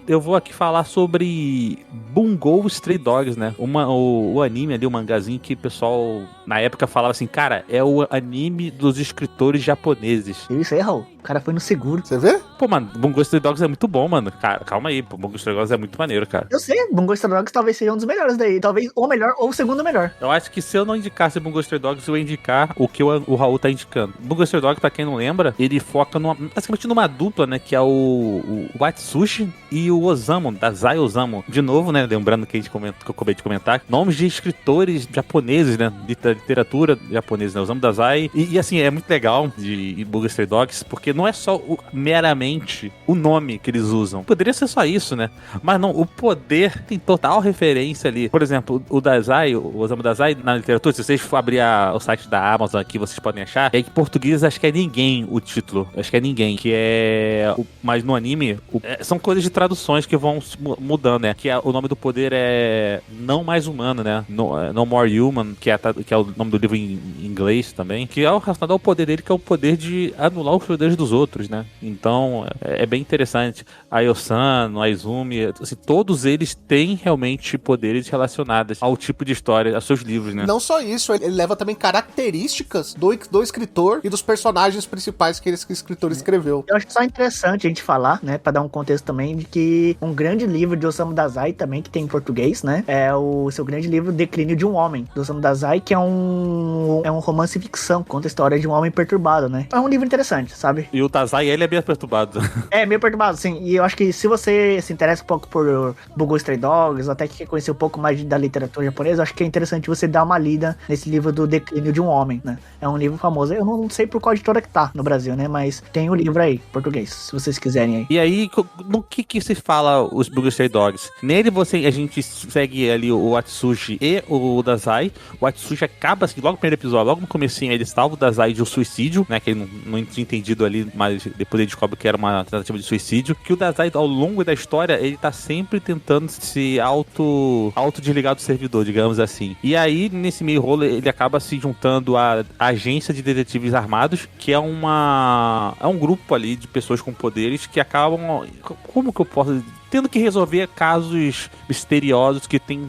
eu vou aqui falar sobre Bungo Stray Dogs, né? O anime ali, o mangazinho que o pessoal, na época, falava assim, cara, é o anime dos escritores japoneses. Isso aí, Raul. O cara foi no seguro. Você vê? Pô, mano, Bungo Stray Dogs é muito bom, mano. Cara, calma aí, pô. Bungo Stray Dogs é muito maneiro, cara. Eu sei, Bungo Stray Dogs talvez seja um dos melhores daí. Talvez o melhor ou o segundo melhor. Eu acho que se eu não indicasse Bungo Stray Dogs, eu ia indicar o que o Raul tá indicando. Bungo Stray Dogs, pra quem não lembra, ele foca basicamente numa dupla, né? Que é o Watsushi e o Osamu, da Zai Osamu. De novo, né? Lembrando que que eu acabei de comentar. Nomes de escritores japoneses, né? De literatura japonesa, né? Osamu Dazai. E assim, é muito legal de Bungo Stray Dogs, porque não é só meramente o nome que eles usam. Poderia ser só isso, né? Mas não, o poder tem total referência ali. Por exemplo, o Dazai, o Osamu Dazai, na literatura, se vocês for abrir o site da Amazon aqui, vocês podem achar, é que em português acho que é Ninguém o título. Acho que é Ninguém, que é... Mas no anime, são coisas de traduções que vão mudando, né? Que o nome do poder é Não Mais Humano, né? No More Human, que é o nome do livro em inglês também, que é relacionado ao poder dele, que é o poder de anular os poderes dos outros, né? Então, é bem interessante. A Yosano, a Izumi, assim, todos eles têm realmente poderes relacionados ao tipo de história, aos seus livros, né? Não só isso, ele leva também características do escritor e dos personagens principais que esse escritor escreveu. Eu acho só interessante a gente falar, né, pra dar um contexto também, de que um grande livro de Osamu Dazai também, que tem em português, né, é o seu grande livro Declínio de um Homem, do Osamu Dazai, que é um romance ficção, conta a história de um homem perturbado, né. É um livro interessante, sabe? E o Dazai, ele é bem perturbado. É, meio perturbado, sim. E eu acho que se você se interessa um pouco por Bungo Stray Dogs, ou até que quer conhecer um pouco mais da literatura japonesa, eu acho que é interessante você dar uma lida nesse livro do Declínio de um Homem, né. É um livro famoso. Eu não sei por qual editora que tá no Brasil, né, mas tem o livro aí, português, se vocês quiserem aí. E aí, no que se fala os Bungo Stray Dogs? Nele a gente segue ali o Atsushi e o Dazai. O Atsushi acaba, assim, logo no primeiro episódio, logo no comecinho, ele salva o Dazai de um suicídio, né, que ele não tinha entendido ali, mas depois ele descobre que era uma tentativa de suicídio. Que o Dazai, ao longo da história, ele tá sempre tentando se auto-desligar do servidor, digamos assim. E aí, nesse meio rolo, ele acaba se juntando à agência de detetives armados, que é um grupo ali de pessoas com poderes que acabam... Como que eu posso... tendo que resolver casos misteriosos que tem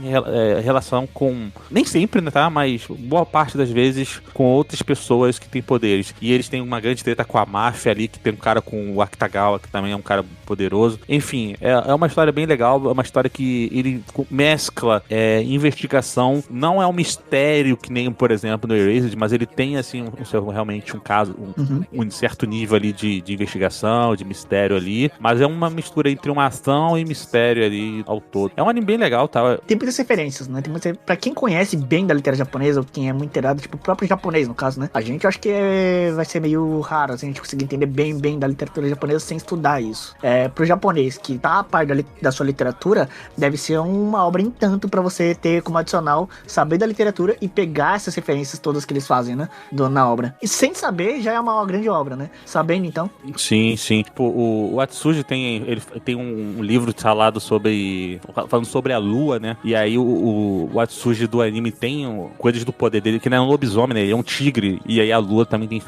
relação com... Nem sempre, né, tá? Mas boa parte das vezes com outras pessoas que têm poderes. E eles têm uma grande treta com a máfia ali, que tem um cara com o Akutagawa, que também é um cara poderoso. Enfim, é uma história bem legal, é uma história que ele mescla investigação. Não é um mistério que nem, por exemplo, no Erased, mas ele tem, assim, realmente um caso, um certo nível ali de investigação, de mistério ali. Mas é uma mistura entre uma ação e mistério ali ao todo. É um anime bem legal, tá? Tem muitas referências, né? Pra quem conhece bem da literatura japonesa, ou quem é muito inteirado, tipo o próprio japonês, no caso, né? A gente, eu acho que vai ser meio raro, assim, a gente conseguir entender bem da literatura japonesa sem estudar isso. Pro japonês que tá a par da sua literatura, deve ser uma obra em tanto pra você ter como adicional, saber da literatura e pegar essas referências todas que eles fazem, né? Na obra. E sem saber, já é uma grande obra, né? Sabendo, então. Sim. Tipo, o Atsuji tem um livro livro falado falando sobre a lua, né? E aí o Atsushi do anime tem coisas do poder dele, que não é um lobisomem, né? Ele é um tigre, e aí a lua também tem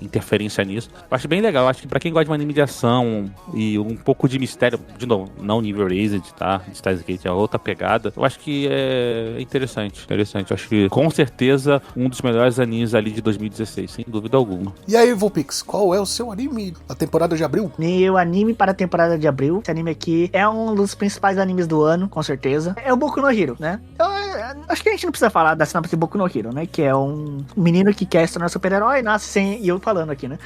interferência nisso. Eu acho bem legal, eu acho que pra quem gosta de um anime de ação e um pouco de mistério, de novo, não nível Erased, tá? De Steins Gate é outra pegada, eu acho que é interessante. Eu acho que, com certeza, um dos melhores animes ali de 2016, sem dúvida alguma. E aí, Vulpix, qual é o seu anime da temporada de abril? Meu anime para a temporada de abril. Esse anime aqui é um dos principais animes do ano, com certeza. É o Boku no Hero, né? Acho que a gente não precisa falar da sinopse de Boku no Hero, né? Que é um menino que quer se tornar super-herói, nasce sem... E eu falando aqui, né?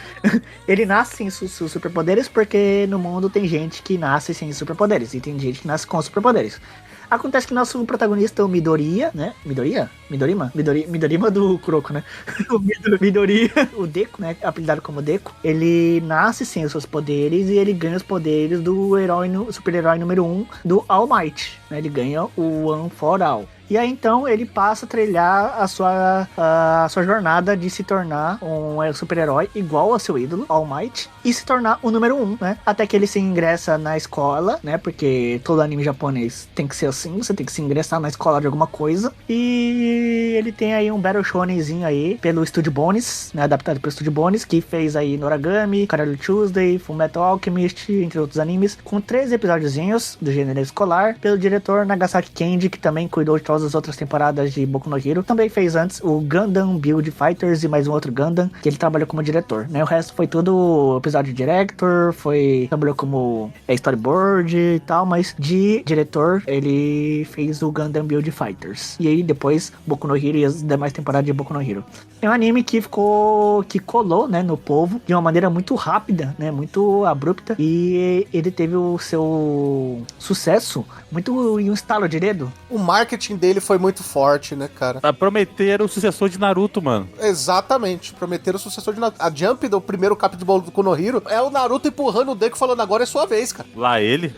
Ele nasce sem seus superpoderes porque no mundo tem gente que nasce sem superpoderes. E tem gente que nasce com superpoderes. Acontece que nosso protagonista, o Midoriya, né? Midorima do Kuroko, né? O Midoriya, o Deku, né? Apelidado como Deku. Ele nasce sem os seus poderes e ele ganha os poderes do super-herói número 1 do All Might, né? Ele ganha o One for All. E aí, então, ele passa a trilhar a sua jornada de se tornar um super-herói igual ao seu ídolo, All Might, e se tornar o número 1, né? Até que ele se ingressa na escola, né? Porque todo anime japonês tem que ser assim, você tem que se ingressar na escola de alguma coisa. E ele tem aí um Battle Shonenzinho aí, pelo Studio Bones, né? Adaptado pelo Studio Bones, que fez aí Noragami, Carol Tuesday, Fullmetal Alchemist, entre outros animes, com 3 episódiozinhos do gênero escolar, pelo diretor Nagasaki Kenji, que também cuidou de todas as outras temporadas de Boku no Hero. Também fez antes o Gundam Build Fighters e mais um outro Gundam, que ele trabalhou como diretor, né? O resto foi tudo episódio director, trabalhou como storyboard e tal, mas de diretor ele fez o Gundam Build Fighters. E aí depois Boku no Hero e as demais temporadas de Boku no Hero. É um anime que colou, né, no povo de uma maneira muito rápida, né, muito abrupta, e ele teve o seu sucesso muito em um estalo de dedo. O marketing dele foi muito forte, né, cara? Prometeram o sucessor de Naruto, mano. Exatamente, prometeram o sucessor de Naruto. A Jump do primeiro capítulo do Boku no Hero é o Naruto empurrando o Deku falando agora é sua vez, cara. Lá ele?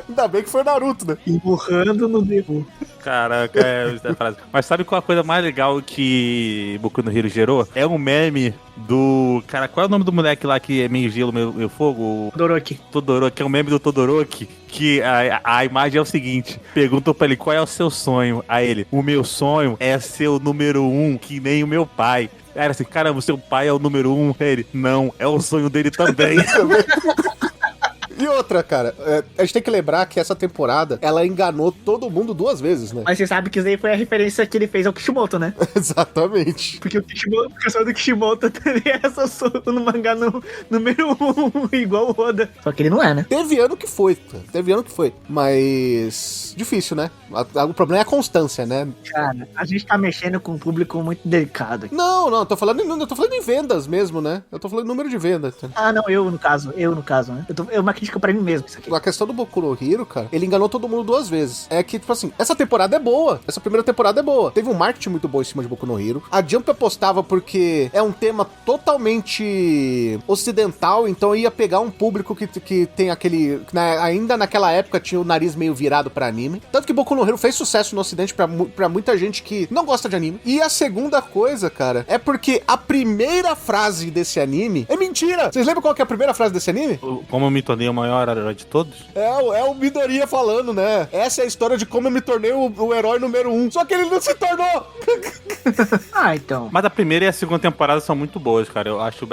Ainda bem que foi o Naruto, né? Empurrando no Deku. Caraca, essa frase. Mas sabe qual a coisa mais legal que Boku no Hero gerou? É um meme do... Cara, qual é o nome do moleque lá que é meio gelo, meio fogo? Todoroki, é um meme do Todoroki, que a imagem é o seguinte: perguntam pra ele qual é o seu sonho. Aí ele, o meu sonho é ser o número 1, que nem o meu pai. Era assim, caramba, o seu pai é o número 1? Ele, não, é o sonho dele também. E outra, cara, a gente tem que lembrar que essa temporada, ela enganou todo mundo 2 vezes, né? Mas você sabe que isso aí foi a referência que ele fez ao Kishimoto, né? Exatamente. Porque o pessoal do Kishimoto também é só solto no mangá número 1, igual o Oda. Só que ele não é, né? Teve ano que foi, mas... difícil, né? O problema é a constância, né? Cara, a gente tá mexendo com um público muito delicado. Não, eu tô falando em vendas mesmo, né? Eu tô falando em número de vendas. Ah, não, eu no caso, né? É uma crítica pra mim mesmo, isso aqui. A questão do Boku no Hero, cara, ele enganou todo mundo 2 vezes. É que, tipo assim, essa temporada é boa. Essa primeira temporada é boa. Teve um marketing muito bom em cima de Boku no Hero. A Jump apostava porque é um tema totalmente ocidental, então ia pegar um público que tem aquele... ainda naquela época tinha o nariz meio virado pra anime. Tanto que Boku no Hero fez sucesso no ocidente pra muita gente que não gosta de anime. E a segunda coisa, cara, é porque a primeira frase desse anime é mentira. Vocês lembram qual que é a primeira frase desse anime? Como eu me tornei o maior herói de todos? É o Midoriya falando, né? Essa é a história de como eu me tornei o herói número 1. Só que ele não se tornou! Então. Mas a primeira e a segunda temporada são muito boas, cara. Eu acho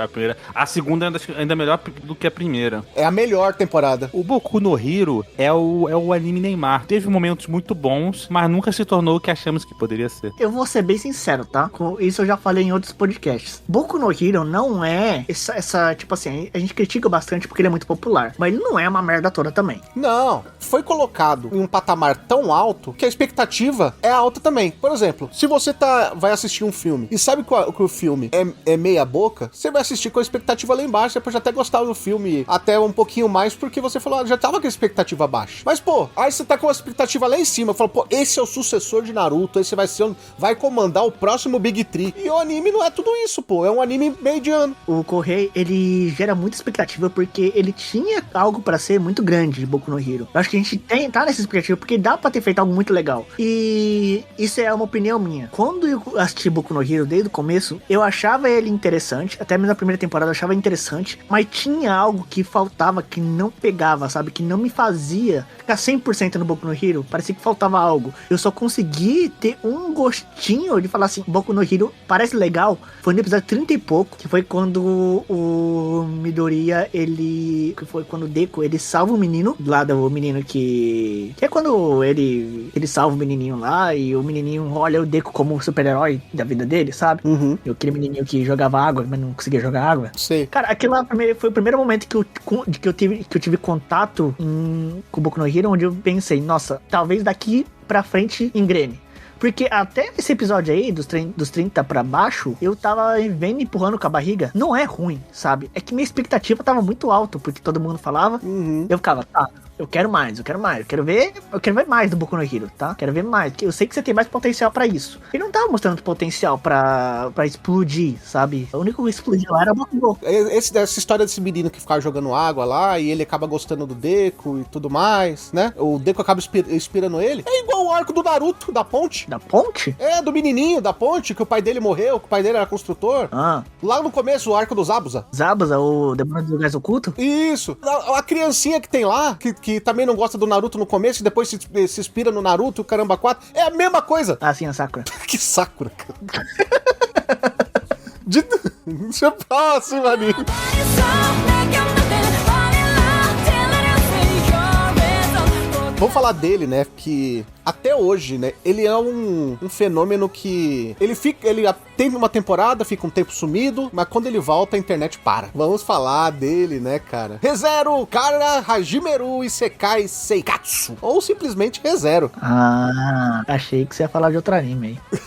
a segunda ainda melhor do que a primeira. É a melhor temporada. O Boku no Hero é o anime Neymar. Teve momentos muito bons, mas nunca se tornou o que achamos que poderia ser. Eu vou ser bem sincero, tá? Com isso eu já falei em outros podcasts. Boku no Hero não é essa tipo assim, a gente critica bastante porque ele é muito popular, mas ele não é uma merda toda também. Não, foi colocado em um patamar tão alto que a expectativa é alta também. Por exemplo, se você vai assistir um filme e sabe que o filme é meia boca, você vai assistir com a expectativa lá embaixo, você pode até gostar do filme até um pouquinho mais, porque você falou, já tava com a expectativa baixa. Mas, pô, aí você tá com a expectativa lá em cima, falou, pô, esse é o sucessor de Naruto, esse vai comandar o próximo Big Tree. E o anime não é tudo isso, pô, é um anime mediano. O Kohei, ele gera muita expectativa porque ele tinha algo pra ser muito grande de Boku no Hero. Eu acho que a gente tá nessa expectativa porque dá pra ter feito algo muito legal. E isso é uma opinião minha. Quando eu assisti Boku no Hero desde o começo, eu achava ele interessante, até mesmo na primeira temporada eu achava interessante, mas tinha algo que faltava, que não pegava, sabe? Que não me fazia ficar 100% no Boku no Hero. Parecia que faltava algo. Eu só consegui ter um gostinho de falar assim, Boku no Hero parece legal. Foi no episódio 30 e pouco, que foi quando o Midoriya, que foi quando o Deku, ele salva o menino, lá do menino que é quando ele salva o menininho lá, e o menininho olha o Deku como o super-herói da vida dele, sabe? Uhum. E aquele menininho que jogava água, mas não conseguia jogar água. Sei. Cara, aquele lá foi o primeiro momento que eu tive contato com o Boku no Hero, onde eu pensei, nossa, talvez daqui pra frente engrene. Porque até esse episódio aí, dos 30 pra baixo, eu tava vendo empurrando com a barriga. Não é ruim, sabe? É que minha expectativa tava muito alta, porque todo mundo falava. Uhum. Eu ficava, tá, eu quero mais. Eu quero ver mais do Boku no Hero, tá? Quero ver mais. Eu sei que você tem mais potencial pra isso. Ele não tava mostrando potencial pra explodir, sabe? O único que explodiu lá era o Boku. Essa história desse menino que ficava jogando água lá e ele acaba gostando do Deku e tudo mais, né? O Deku acaba inspirando ele. É igual o arco do Naruto, da ponte. Da ponte? É, do menininho da ponte, que o pai dele morreu, que o pai dele era construtor. Ah. Lá no começo, o arco do Zabuza. Zabuza, o demônio do gás oculto? Isso. A criancinha que tem lá, que também não gosta do Naruto no começo e depois se inspira no Naruto, o caramba 4, é a mesma coisa. Ah, sim, a Sakura. Que Sakura, cara. Deixa eu próximo, ali. Vamos falar dele, né? Que até hoje, né? Ele é um fenômeno que ele tem uma temporada, fica um tempo sumido, mas quando ele volta a internet para. Vamos falar dele, né, cara? ReZero Kara Hajimeru Isekai Seikatsu, ou simplesmente ReZero. Ah, achei que você ia falar de outro anime aí.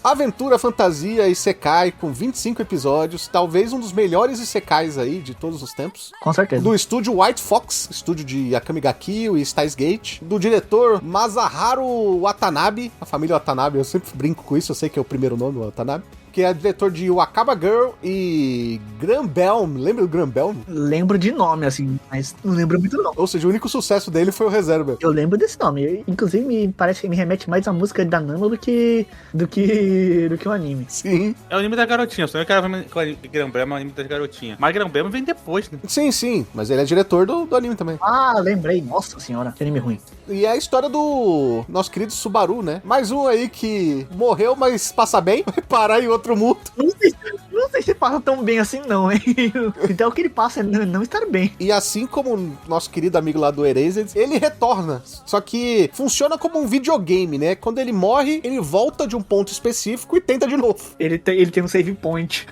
Aventura, fantasia, isekai com 25 episódios, talvez um dos melhores isekais aí de todos os tempos. Com certeza. Do estúdio White Fox, estúdio de Akame ga Kill e Steins Gate, do diretor Masaharu Watanabe, a família Watanabe, eu sempre brinco com isso, eu sei que é o primeiro nome, Watanabe, que é diretor de Wakaba Girl e Granbelm. Lembra do Granbelm? Lembro de nome, assim, mas não lembro muito não. Ou seja, o único sucesso dele foi o ReZero. Eu lembro desse nome. Inclusive, parece que me remete mais à música da Nana do que o anime. Sim. É o anime da garotinha, só eu quero ver que Granbelma é o anime das garotinhas. Mas Granbelma vem depois, né? Sim, mas ele é diretor do anime também. Ah, lembrei. Nossa senhora, que anime ruim. E é a história do nosso querido Subaru, né? Mais um aí que morreu, mas passa bem, vai parar em outro mundo. Não sei se passa tão bem assim, não, hein? Então o que ele passa é não estar bem. E assim como o nosso querido amigo lá do Erased, ele retorna. Só que funciona como um videogame, né? Quando ele morre, ele volta de um ponto específico e tenta de novo. Ele tem um save point.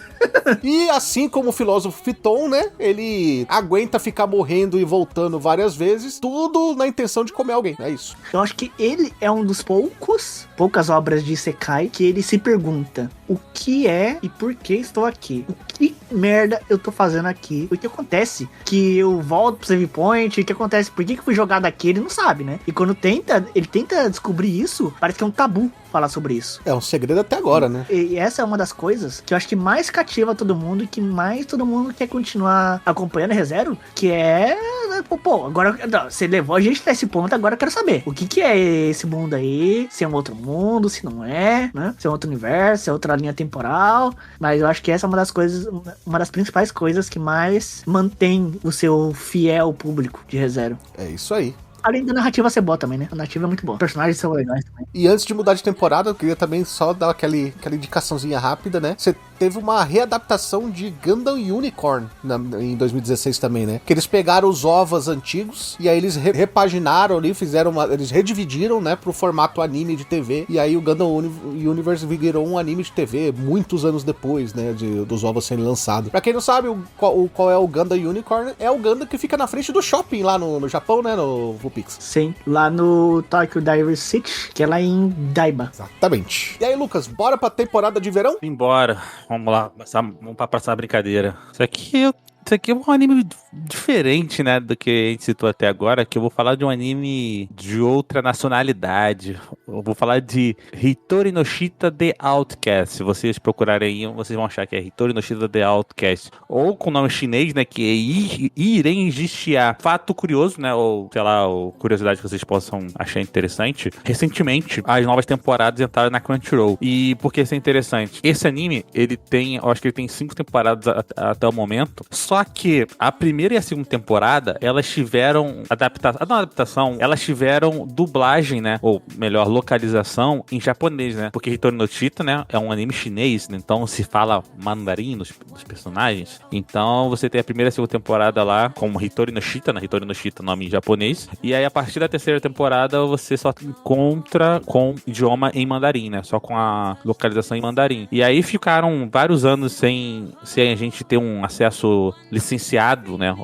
E assim como o filósofo Piton, né? Ele aguenta ficar morrendo e voltando várias vezes, tudo na intenção de comer alguém. É isso. Eu acho que ele é um dos poucas obras de Isekai que ele se pergunta o que é e por que estou aqui. O que merda eu tô fazendo aqui? O que acontece? Que eu volto pro save point, o que acontece? Por que fui jogado aqui? Ele não sabe, né? E quando ele tenta descobrir isso, parece que é um tabu falar sobre isso. É um segredo até agora, né? E essa é uma das coisas que eu acho que mais cativa todo mundo e que mais todo mundo quer continuar acompanhando a ReZero, que é... Pô, agora você levou a gente até esse ponto, agora eu quero saber o que é esse mundo aí, se é um outro mundo, se não é, né? Se é um outro universo, se é outra linha temporal. Mas eu acho que essa é uma das principais coisas que mais mantém o seu fiel público de ReZero. É isso aí. Além da narrativa ser boa também, né? A narrativa é muito boa. Os personagens são legais também. E antes de mudar de temporada, eu queria também só dar aquela indicaçãozinha rápida, né? Você teve uma readaptação de Gundam Unicorn em 2016 também, né? Que eles pegaram os OVAs antigos e aí eles repaginaram ali, eles redividiram, né? Pro formato anime de TV. E aí o Gundam Universe virou um anime de TV muitos anos depois, né? Dos OVAs sendo lançados. Pra quem não sabe qual é o Gundam Unicorn, é o Gundam que fica na frente do shopping lá no Japão, né? No Vulpix. Sim, lá no Tokyo Diary City, que é lá em Daiba. Exatamente. E aí, Lucas, bora pra temporada de verão? Embora. Vamos lá, vamos pra passar a brincadeira. Isso aqui Isso aqui é um anime diferente, né, do que a gente citou até agora, que eu vou falar de um anime de outra nacionalidade. Eu vou falar de Hitori no Shita The Outcast. Se vocês procurarem aí, vocês vão achar que é Hitori no Shita The Outcast. Ou com o nome chinês, né, que é Irenjixia. Fato curioso, né, ou sei lá, ou curiosidade que vocês possam achar interessante. Recentemente, as novas temporadas entraram na Crunchyroll. E por que isso é interessante? Esse anime, ele tem, eu acho que ele tem 5 temporadas até o momento. Só que a primeira e a segunda temporada, elas tiveram adaptação, elas tiveram dublagem, né? Ou melhor, localização em japonês, né? Porque Hitori no Shita, né? É um anime chinês, né? Então se fala mandarim nos personagens. Então você tem a primeira e a segunda temporada lá como Hitori no Shita, né? Hitori no Shita, nome em japonês. E aí a partir da terceira temporada você só encontra com idioma em mandarim, né? Só com a localização em mandarim. E aí ficaram vários anos sem a gente ter um acesso licenciado, né,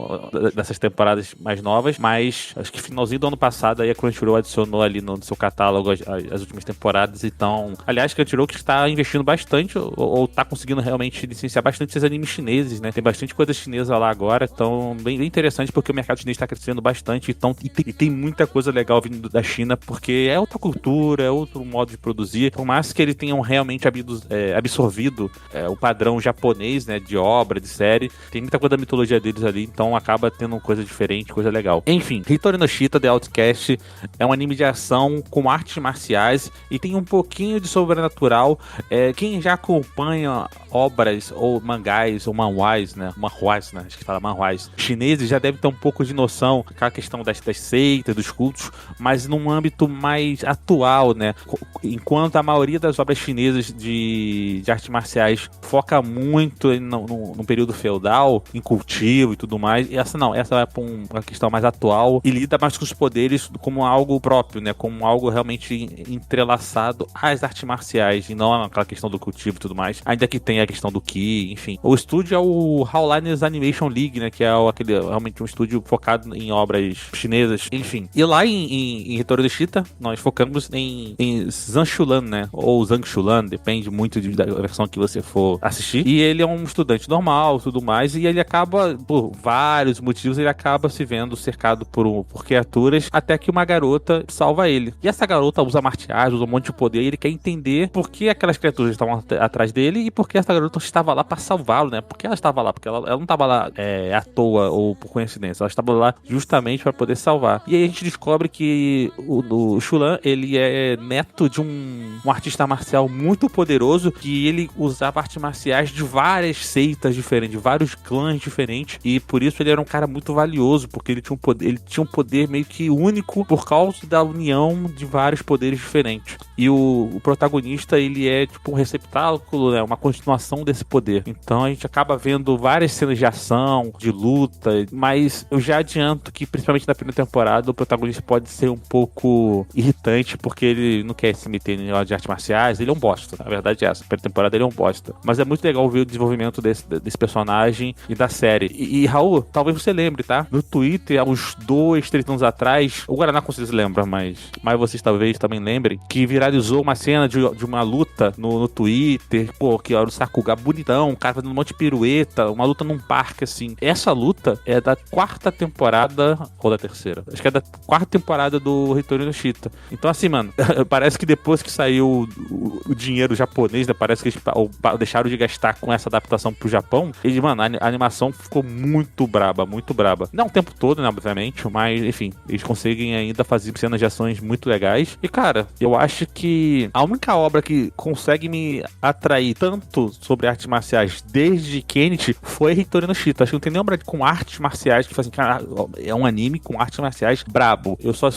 dessas temporadas mais novas, mas acho que finalzinho do ano passado aí a Crunchyroll adicionou ali no seu catálogo as últimas temporadas. Então, aliás, Crunchyroll que está investindo bastante ou está conseguindo realmente licenciar bastante esses animes chineses, né, tem bastante coisa chinesa lá agora, então bem interessante porque o mercado chinês está crescendo bastante, então, e tem muita coisa legal vindo da China, porque é outra cultura, é outro modo de produzir, por mais que eles tenham realmente absorvido o padrão japonês, né, de obra, de série, tem muita coisa da mitologia deles ali, então acaba tendo coisa diferente, coisa legal. Enfim, Hitori no Shita The Outcast é um anime de ação com artes marciais e tem um pouquinho de sobrenatural. Quem já acompanha obras ou mangás ou manhwas, né, acho que fala manhwas chineses, já deve ter um pouco de noção daquela questão das seitas, dos cultos, mas num âmbito mais atual, né, enquanto a maioria das obras chinesas de artes marciais foca muito no período feudal, em cultivo e tudo mais, e essa vai pra uma questão mais atual e lida mais com os poderes como algo próprio, né, como algo realmente entrelaçado às artes marciais e não aquela questão do cultivo e tudo mais, ainda que tenha a questão do Ki, enfim. O estúdio é o Howlines Animation League, né, que é realmente um estúdio focado em obras chinesas, enfim. E lá em Hitori no Shita, nós focamos em Zanshulan, né, ou Zangshulan, depende muito da versão que você for assistir, e ele é um estudante normal, tudo mais, e ele acaba, por vários motivos, ele acaba se vendo cercado por criaturas, até que uma garota salva ele. E essa garota usa martiais, usa um monte de poder, e ele quer entender por que aquelas criaturas estavam atrás dele e por que essa garota estava lá para salvá-lo, né? Porque ela estava lá, porque ela não estava lá à toa ou por coincidência, ela estava lá justamente para poder salvar. E aí a gente descobre que o Shulan, ele é neto de um artista marcial muito poderoso, que ele usava artes marciais de várias seitas diferentes, de vários clãs diferentes, e por isso ele era um cara muito valioso, porque ele tinha um poder meio que único por causa da união de vários poderes diferentes. E o protagonista, ele é tipo um receptáculo, né, uma continuação desse poder. Então a gente acaba vendo várias cenas de ação, de luta, mas eu já adianto que principalmente na primeira temporada o protagonista pode ser um pouco irritante, porque ele não quer se meter em negócio de artes marciais, ele é um bosta, na verdade é essa. Na primeira temporada ele é um bosta. Mas é muito legal ver o desenvolvimento desse personagem e da série. E Raul, talvez você lembre, tá? No Twitter, há uns 2, 3 anos atrás, o Guaraná com certeza lembra, mas vocês talvez também lembrem, que viralizou uma cena de uma luta no Twitter, pô, que era o Sakuga bonitão, um cara fazendo um monte de pirueta, uma luta num parque, assim. Essa luta é da 4ª temporada, ou da 3ª? Acho que é da 4ª temporada do Hitori no Shita. Então, assim, mano, parece que depois que saiu o dinheiro japonês, né, parece que eles deixaram de gastar com essa adaptação pro Japão, e, mano, a animação ficou muito braba, muito braba. Não o tempo todo, né, obviamente, mas, enfim, eles conseguem ainda fazer cenas de ações muito legais. E, cara, eu acho que a única obra que consegue me atrair tanto sobre artes marciais desde Kenichi foi Hitori no Shita. Acho que não tem nenhuma obra com artes marciais que fazem, cara, é um anime com artes marciais brabo. Eu só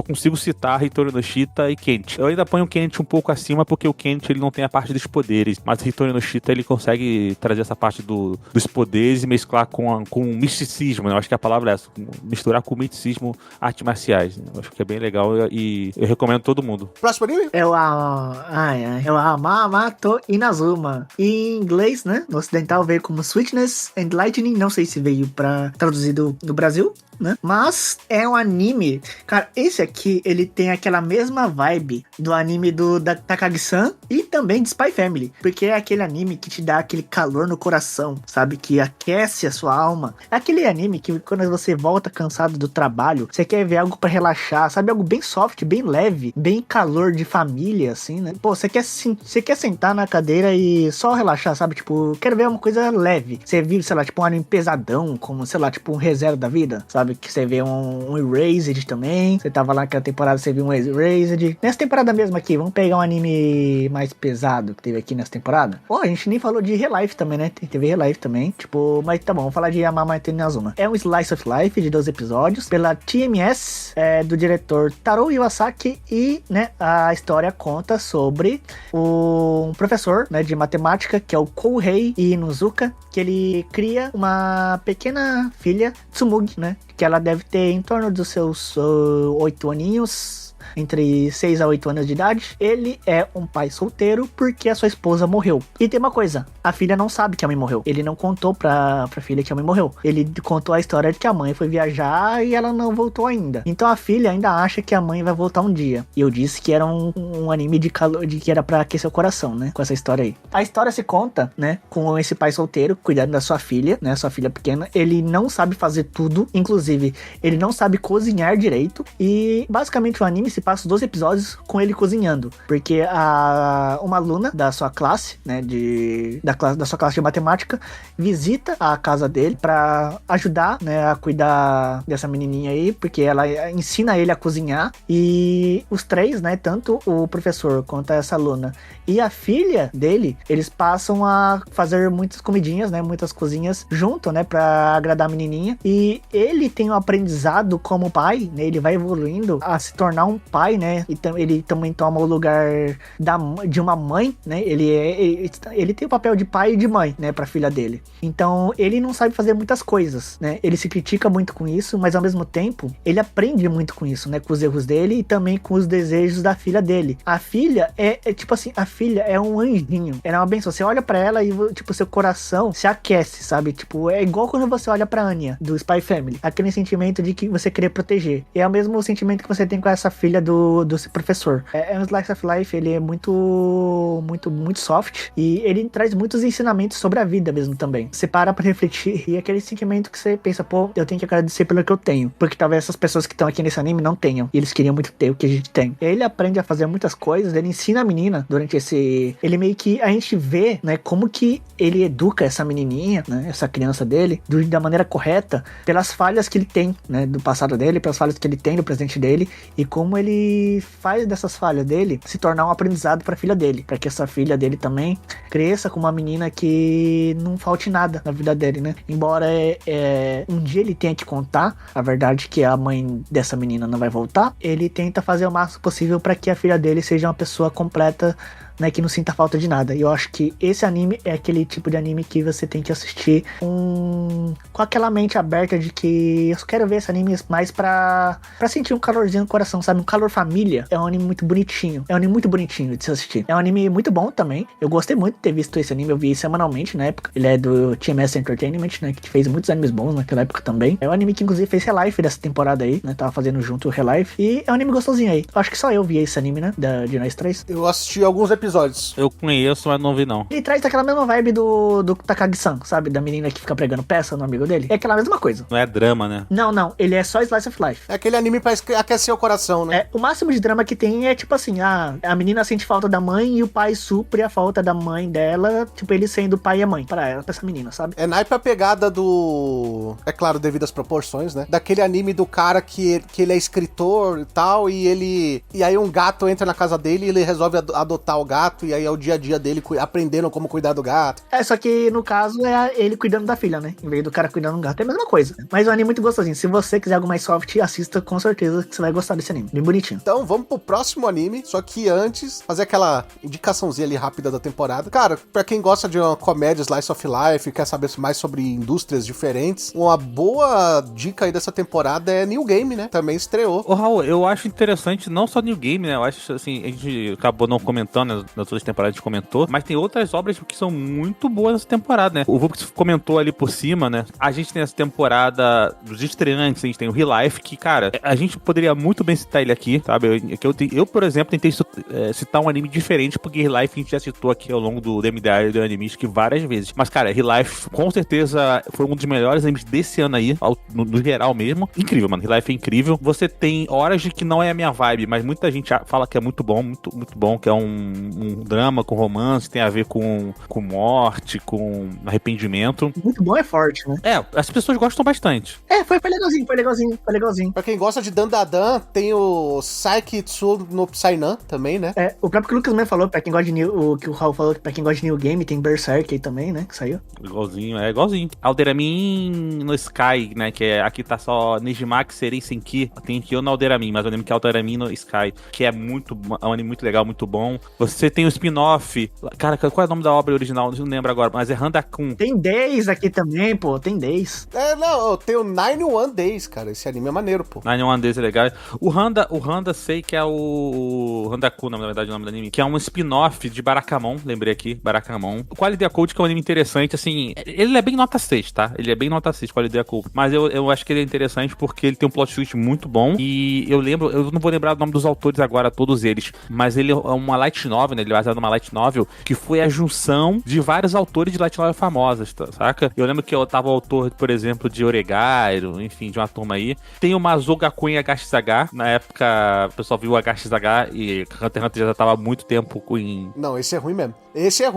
consigo citar Hitori no Shita e Kenichi. Eu ainda ponho o Kenichi um pouco acima, porque o Kenichi, ele não tem a parte dos poderes, mas Hitori no Shita, ele consegue trazer essa parte dos poderes e mesclar com o misticismo, né? Eu acho que a palavra é essa, misturar com o misticismo artes marciais, né? Eu acho que é bem legal e eu recomendo todo mundo. Próximo anime? É o Hamato Inazuma. Em inglês, né? No ocidental veio como Sweetness and Lightning. Não sei se veio traduzido no Brasil. né? Mas é um anime... Cara, esse aqui, ele tem aquela mesma vibe do anime da Takagi-san e também de Spy Family. Porque é aquele anime que te dá aquele calor no coração, sabe? Que aquece a sua alma. É aquele anime que quando você volta cansado do trabalho, você quer ver algo pra relaxar, sabe? Algo bem soft, bem leve, bem calor de família, assim, né? Pô, você quer sentar na cadeira e só relaxar, sabe? Tipo, quero ver uma coisa leve. Você viu, sei lá, tipo um anime pesadão, como, sei lá, tipo um ReZero da vida, sabe? Que você vê um Erased também. Você tava lá naquela temporada, você viu um Erased. Nessa temporada mesmo aqui, vamos pegar um anime mais pesado que teve aqui nessa temporada. Pô, a gente nem falou de Relife também, né? Teve Relife também, tipo, mas tá bom, vamos falar de Yamamate Inazuma. É um Slice of Life de 12 episódios, pela TMS, do diretor Taro Iwasaki, e, né, a história conta sobre um professor, né, de matemática, que é o Kouhei Inuzuka, que ele cria uma pequena filha, Tsumugi, né, que ela deve ter em torno dos seus 8 aninhos, entre 6 a 8 anos de idade. Ele é um pai solteiro porque a sua esposa morreu. E tem uma coisa, a filha não sabe que a mãe morreu. Ele não contou pra filha que a mãe morreu. Ele contou a história de que a mãe foi viajar e ela não voltou ainda. Então a filha ainda acha que a mãe vai voltar um dia. E eu disse que era um anime de calor, de que era pra aquecer o coração, né? Com essa história aí. A história se conta, né, com esse pai solteiro cuidando da sua filha, né? Sua filha pequena. Ele não sabe fazer tudo. Inclusive, ele não sabe cozinhar direito. E basicamente o anime se passa os 12 episódios com ele cozinhando, porque uma aluna da sua classe, né, da sua classe de matemática, visita a casa dele pra ajudar, né, a cuidar dessa menininha aí, porque ela ensina ele a cozinhar, e os três, né, tanto o professor quanto essa aluna e a filha dele, eles passam a fazer muitas comidinhas, né, muitas cozinhas junto, né, pra agradar a menininha, e ele tem um aprendizado como pai, né, ele vai evoluindo a se tornar um pai, né, e ele também toma o lugar de uma mãe, né, ele tem o papel de pai e de mãe, né, pra filha dele. Então, ele não sabe fazer muitas coisas, né, ele se critica muito com isso, mas ao mesmo tempo, ele aprende muito com isso, né, com os erros dele e também com os desejos da filha dele. A filha tipo assim, a filha é um anjinho, ela é uma benção, você olha pra ela e, tipo, seu coração se aquece, sabe, tipo, é igual quando você olha pra Anya, do Spy Family, aquele sentimento de que você querer proteger, é o mesmo sentimento que você tem com essa filha do professor. É um Slice of Life, ele é muito soft, e ele traz muitos ensinamentos sobre a vida mesmo também. Você para pra refletir, e aquele sentimento que você pensa, pô, eu tenho que agradecer pelo que eu tenho, porque talvez essas pessoas que estão aqui nesse anime não tenham, e eles queriam muito ter o que a gente tem. Ele aprende a fazer muitas coisas, ele ensina a menina durante ele meio que, a gente vê, né, como que ele educa essa menininha, né, essa criança dele, da maneira correta, pelas falhas que ele tem, né, do passado dele, pelas falhas que ele tem do presente dele, e como ele faz dessas falhas dele se tornar um aprendizado pra filha dele, pra que essa filha dele também cresça como uma menina que não falte nada na vida dele, né? Embora um dia ele tenha que contar a verdade que a mãe dessa menina não vai voltar, ele tenta fazer o máximo possível pra que a filha dele seja uma pessoa completa, né, que não sinta falta de nada. E eu acho que esse anime é aquele tipo de anime que você tem que assistir com aquela mente aberta de que eu só quero ver esse anime mais pra sentir um calorzinho no coração, sabe? Um calor família. É um anime muito bonitinho. É um anime muito bonitinho de se assistir. É um anime muito bom também. Eu gostei muito de ter visto esse anime. Eu vi semanalmente na época. Ele é do TMS Entertainment, né, que fez muitos animes bons naquela época também. É um anime que inclusive fez Relife dessa temporada aí, né? Tava fazendo junto o Relife. E é um anime gostosinho aí. Eu acho que só eu vi esse anime, né? De nós três. Eu assisti alguns episódios. Eu conheço, mas não vi não. Ele traz aquela mesma vibe do Takagi-san, sabe? Da menina que fica pregando peça no amigo dele. É aquela mesma coisa. Não é drama, né? Não. Ele é só Slice of Life. É aquele anime pra aquecer o coração, né? O máximo de drama que tem é tipo assim, a menina sente falta da mãe e o pai supre a falta da mãe dela, tipo, ele sendo o pai e a mãe pra essa menina, sabe? É naipe a pegada do... É claro, devido às proporções, né? Daquele anime do cara que ele é escritor e tal, e aí um gato entra na casa dele e ele resolve adotar o gato, e aí é o dia a dia dele aprendendo como cuidar do gato. Só que no caso é ele cuidando da filha, né? Em vez do cara cuidando do gato, é a mesma coisa. Mas o anime é muito gostosinho. Se você quiser algo mais soft, assista com certeza que você vai gostar desse anime. Bem bonitinho. Então vamos pro próximo anime, só que antes, fazer aquela indicaçãozinha ali rápida da temporada. Cara, pra quem gosta de uma comédia Slice of Life, quer saber mais sobre indústrias diferentes, uma boa dica aí dessa temporada é New Game, né? Também estreou. Ô Raul, eu acho interessante não só New Game, né? Eu acho assim, a gente acabou não comentando, nas outras temporadas a gente comentou, mas tem outras obras que são muito boas nessa temporada, né? O Vux comentou ali por cima, né? né? A gente tem essa temporada dos estreantes, a gente tem o Real Life, que, cara, a gente poderia muito bem citar ele aqui, sabe? Eu por exemplo, tentei citar um anime diferente, porque Real Life a gente já citou aqui ao longo do DMDA e do Animistic várias vezes. Mas, cara, Real Life, com certeza, foi um dos melhores animes desse ano aí, no geral mesmo. Incrível, mano. Real Life é incrível. Você tem horas de que não é a minha vibe, mas muita gente fala que é muito bom, muito, muito bom, que é um drama com romance, tem a ver com morte, com arrependimento. Muito bom é forte, né? As pessoas gostam bastante. Foi legalzinho. Pra quem gosta de Dandadan, tem o Saikitsu no Psynan também, né? O próprio que o Lucas mesmo falou, pra quem gosta de o que o Raul falou, pra quem gosta de New Game, tem Berserk aí também, né? Que saiu. Igualzinho. Alderamin no Sky, né? Que aqui tá só Nijimaki, Serei Senki. Tem aqui eu no Alderamin, mas eu lembro que é Alderamin no Sky, que é um anime muito legal, muito bom. Você tem o spin-off. Cara, qual é o nome da obra original? Não lembro agora, mas é Handakun. Tem 10 aqui também, pô. Tem 10. Não, tem o 91 Days, cara. Esse anime é maneiro, pô. 91 Days é legal. O Handa sei que é o Handakun, na verdade, o nome do anime, que é um spin-off de Barakamon, lembrei aqui, Barakamon. O Quality Code, que é um anime interessante, assim, ele é bem nota 6, tá? Ele é bem nota 6, Quality Code. Mas eu acho que ele é interessante porque ele tem um plot twist muito bom. E eu não vou lembrar o nome dos autores agora, todos eles, mas ele é uma light novel, né? Ele é baseado numa light novel que foi a junção de vários autores de light novel famosas, tá? Saca? Eu lembro que eu tava o autor, por exemplo, de Oregairo, enfim, de uma turma aí. Tem o Mazo Gakuen HXH. Na época, o pessoal viu o HXH e Hunter x Hunter já tava há muito tempo em... Não, esse é ruim mesmo. Esse é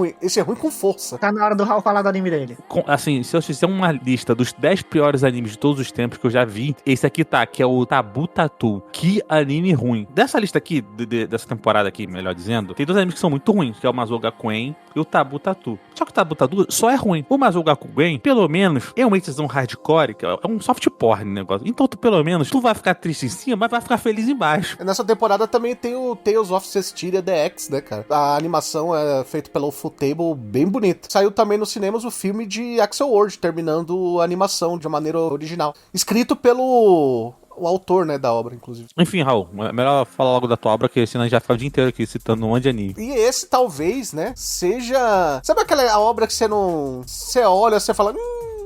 ruim com força. Tá na hora do Raul falar do anime dele. Assim, se eu fizer uma lista dos 10 piores animes de todos os tempos que eu já vi, esse aqui tá, que é o Tabu Tattoo. Que anime ruim. Dessa lista aqui, dessa temporada aqui, melhor dizendo, tem dois animes que são muito ruins, que é o Mazo Gakuen e o Tabu Tattoo. Só que o Tabu Tattoo só é ruim. O Mazo Gakuen, pelo menos, é uma edição hardcore, que é um soft porn negócio. Então, pelo menos, tu vai ficar triste em cima, mas vai ficar feliz embaixo. Nessa temporada também tem o Tales of Cestiria The X, né, cara? A animação é feita pelo Futable, bem bonita. Saiu também nos cinemas o filme de Axel World, terminando a animação de maneira original. Escrito pelo... o autor, né, da obra, inclusive. Enfim, Raul, é melhor falar logo da tua obra, que senão a gente vai ficar o dia inteiro aqui citando um monte de anime. E esse, talvez, né, seja... Sabe aquela obra que você não... Você olha, você fala...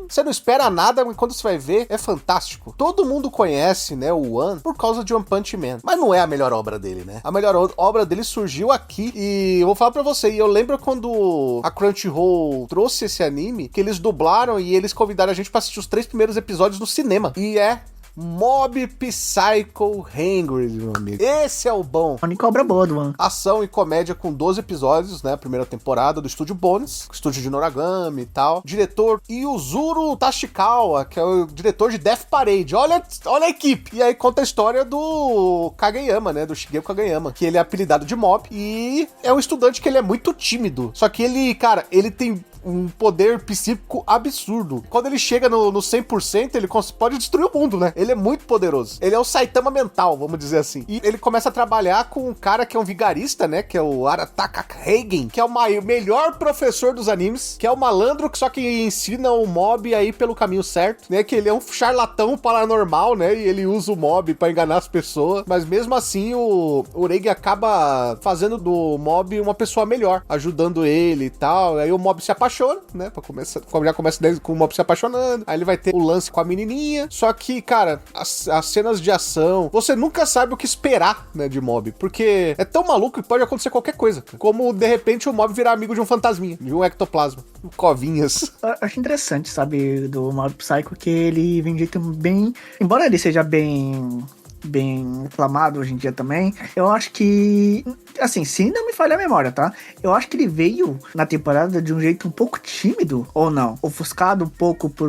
Você não espera nada, mas quando você vai ver, é fantástico. Todo mundo conhece, né, o One por causa de One Punch Man. Mas não é a melhor obra dele, né? A melhor obra dele surgiu aqui. E eu vou falar pra você, e eu lembro quando a Crunchyroll trouxe esse anime, que eles dublaram e eles convidaram a gente pra assistir os 3 primeiros episódios no cinema. E é... Mob Psycho Hungry, meu amigo. Esse é o bom. A única obra boa do One. Ação e comédia com 12 episódios, né? Primeira temporada do Estúdio Bones, estúdio de Noragami e tal. Diretor Yuzuru Tashikawa, que é o diretor de Death Parade. Olha a equipe. E aí conta a história do Kageyama, né? Do Shigeo Kageyama, que ele é apelidado de Mob e é um estudante que ele é muito tímido. Só que ele, cara, ele tem um poder psíquico absurdo. Quando ele chega no 100%, ele pode destruir o mundo, né? Ele é muito poderoso. Ele é o Saitama mental, vamos dizer assim. E ele começa a trabalhar com um cara que é um vigarista, né? Que é o Arataka Heigen, que é o melhor professor dos animes, que é o malandro que só que ensina o Mob aí pelo caminho certo, né? Que ele é um charlatão paranormal, né? E ele usa o Mob pra enganar as pessoas. Mas mesmo assim, o Reigen acaba fazendo do Mob uma pessoa melhor, ajudando ele e tal. Aí o Mob se apaixona, né? Já começa com o Mob se apaixonando. Aí ele vai ter o lance com a menininha. Só que, cara, as cenas de ação, você nunca sabe o que esperar, né, de Mob. Porque é tão maluco que pode acontecer qualquer coisa. Como, de repente, o Mob virar amigo de um fantasminha, de um ectoplasma. Covinhas. Eu acho interessante, sabe, do Mob Psycho, que ele vem de jeito bem... Embora ele seja bem aclamado hoje em dia também, eu acho que, assim, se não me falha a memória, tá? Eu acho que ele veio na temporada de um jeito um pouco tímido, ou não? Ofuscado um pouco por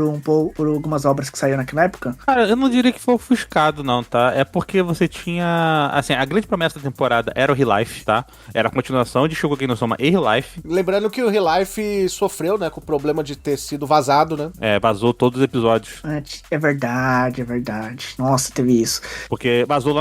algumas obras que saíram naquela época? Cara, eu não diria que foi ofuscado, não, tá? É porque você tinha, assim, a grande promessa da temporada era o Real Life, tá? Era a continuação de Shokugeki no Soma e Real Life. Lembrando que o Real Life sofreu, né, com o problema de ter sido vazado, né? Vazou todos os episódios. É verdade. Nossa, teve isso. Porque vazou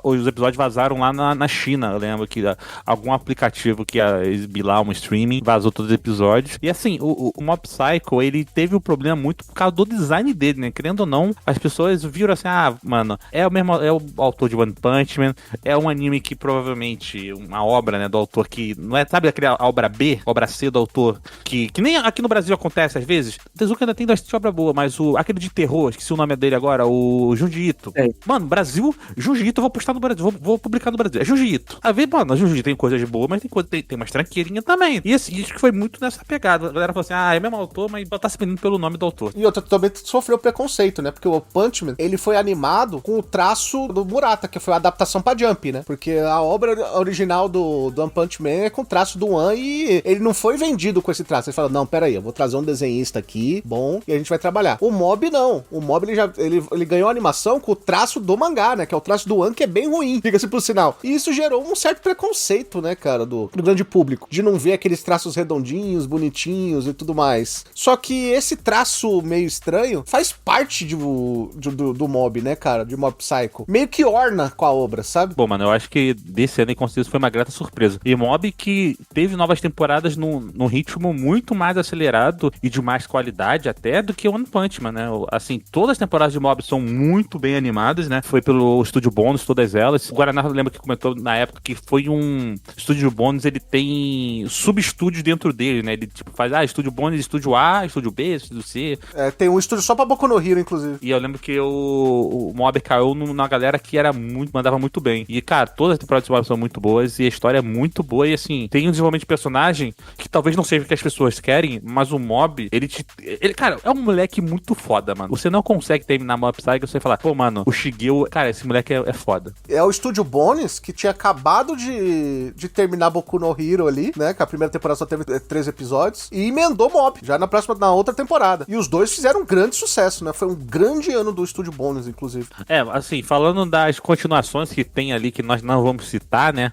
os episódios vazaram lá na China. Eu lembro que algum aplicativo que ia exibir lá um streaming vazou todos os episódios. E assim, o Mob Psycho, ele teve um problema muito por causa do design dele, né? Querendo ou não, as pessoas viram assim, mano, é o autor de One Punch Man, é um anime que provavelmente, uma obra, né, do autor que não é, sabe aquela obra B, obra C do autor, que nem aqui no Brasil acontece às vezes. Tezuka ainda tem bastante obra boa, mas aquele de terror, esqueci o nome dele agora, o Junji Ito. É. Mano, Brasil, Junji Ito eu vou postar no Brasil, vou publicar no Brasil. É Junji Ito. A ver, mano, a Junji Ito tem coisas boas, mas tem umas tranqueirinhas também. E assim, acho que foi muito nessa pegada. A galera falou assim, é o mesmo autor, mas tá se pedindo pelo nome do autor. E outra, também sofreu preconceito, né? Porque o Punch Man, ele foi animado com o traço do Murata, que foi a adaptação pra Jump, né? Porque a obra original do One Punch Man é com o traço do One e ele não foi vendido com esse traço. Ele falou, não, peraí, eu vou trazer um desenhista aqui, bom, e a gente vai trabalhar. O Mob não. O Mob, ele ganhou a animação com o traço do mangá, né? Que é o traço do One, que é bem ruim, diga-se por sinal. E isso gerou um certo preconceito, né, cara, do grande público, de não ver aqueles traços redondinhos, bonitinhos e tudo mais. Só que esse traço meio estranho faz parte do Mob, né, cara? De Mob Psycho. Meio que orna com a obra, sabe? Bom, mano, eu acho que desse ano em Conselhos foi uma grata surpresa. E Mob que teve novas temporadas num ritmo muito mais acelerado e de mais qualidade até do que One Punch Man, né? Assim, todas as temporadas de Mob são muito bem animadas, né? Foi pelo Estúdio Bônus, todas elas. O Guaraná lembra que comentou na época que foi um Estúdio Bônus, ele tem subestúdios dentro dele, né? Ele tipo faz, Estúdio Bônus, Estúdio A, Estúdio B, Estúdio C. Tem um estúdio só pra Boku no Hero, inclusive. E eu lembro que o Mob caiu na galera que mandava muito bem. E, cara, todas as temporadas de Mob são muito boas e a história é muito boa. E, assim, tem um desenvolvimento de personagem que talvez não seja o que as pessoas querem, mas o Mob, ele, cara, é um moleque muito foda, mano. Você não consegue terminar Mob Psycho e você falar, pô, mano, o Shigeo, cara, esse moleque é foda. É o Estúdio Bones, que tinha acabado de terminar Boku no Hero ali, né? Que a primeira temporada só teve 3 episódios. E emendou Mob, já na outra temporada. E os dois fizeram um grande sucesso, né? Foi um grande ano do Estúdio Bones, inclusive. Assim, falando das continuações que tem ali, que nós não vamos citar, né?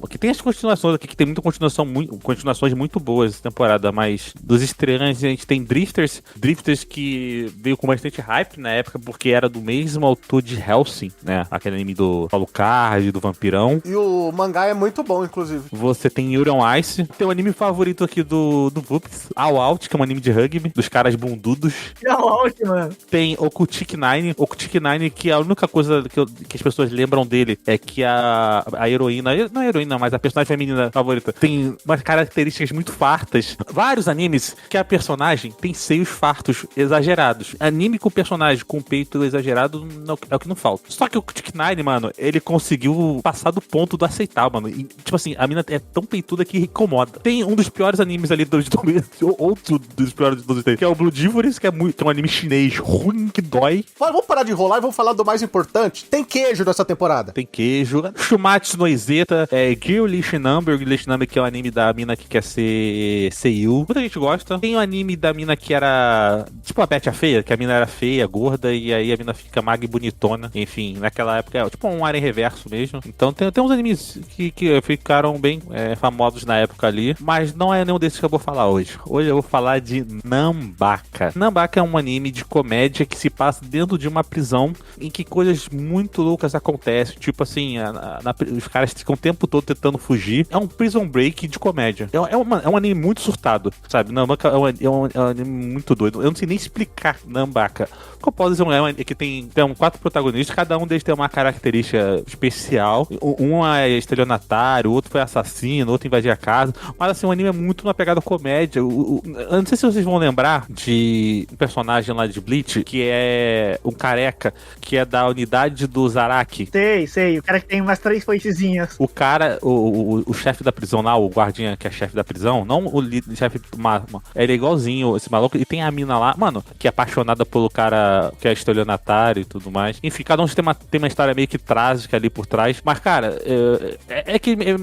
Que tem as continuações aqui, que tem continuações muito boas essa temporada, mas dos estreantes a gente tem Drifters que veio com bastante hype na época, porque era do mesmo autor de Hellsing, né? Aquele anime do Alucard, do Vampirão. E o mangá é muito bom, inclusive. Você tem Yuri on Ice, tem o anime favorito aqui do Vups, All Out, que é um anime de rugby, dos caras bundudos. All Out, mano. Tem Okutik Nine, que a única coisa que as pessoas lembram dele é que a heroína, não a heroína, mas a personagem feminina favorita, tem umas características muito fartas. Vários animes que a personagem tem seios fartos exagerados. Anime com personagem com peito exagerado é o que não falta. Só que o Okutik Nine, mano, ele conseguiu passar do ponto do aceitar, mano. E, tipo assim, a mina é tão peituda que incomoda. Tem um dos piores animes ali outro dos piores de todos, que é o Bloodivores, que é um anime chinês ruim, que dói. Vamos parar de enrolar e vamos falar do mais importante. Tem queijo nessa temporada. Tem queijo. Shumatsu no Izeta, Girl Lishinamber, que é o anime da mina que quer ser Seiyu. Muita gente gosta. Tem o anime da mina que era tipo a Betty a Feia, que a mina era feia, gorda, e aí a mina fica magra e bonitona. Enfim, naquela época é tipo um Aren reverso mesmo. Então tem uns animes que ficaram bem famosos na época ali, mas não é nenhum desses que eu vou falar hoje. Hoje eu vou falar de Nanbaka. Nanbaka é um anime de comédia que se passa dentro de uma prisão em que coisas muito loucas acontecem. Tipo assim, os caras ficam o tempo todo tentando fugir. É um prison break de comédia. É um anime muito surtado, sabe? Nanbaka é um anime muito doido. Eu não sei nem explicar Nanbaka. O que eu posso dizer é que tem 4 protagonistas, cada um deles tem uma característica especial. Um é estelionatário, o outro foi assassino, o outro invadia a casa. Mas assim, o anime é muito uma pegada comédia. Eu não sei se vocês vão lembrar de um personagem lá de Bleach, que é um careca, que é da unidade do Zaraki. Sei. O cara que tem umas 3 foicezinhas. O cara, o chefe da prisão lá, o guardinha que é chefe da prisão, não o chefe, ele é igualzinho esse maluco, e tem a mina lá, mano, que é apaixonada pelo cara que é estelionatário e tudo mais. Enfim, cada um tem uma história meio que trágica ali por trás, mas cara,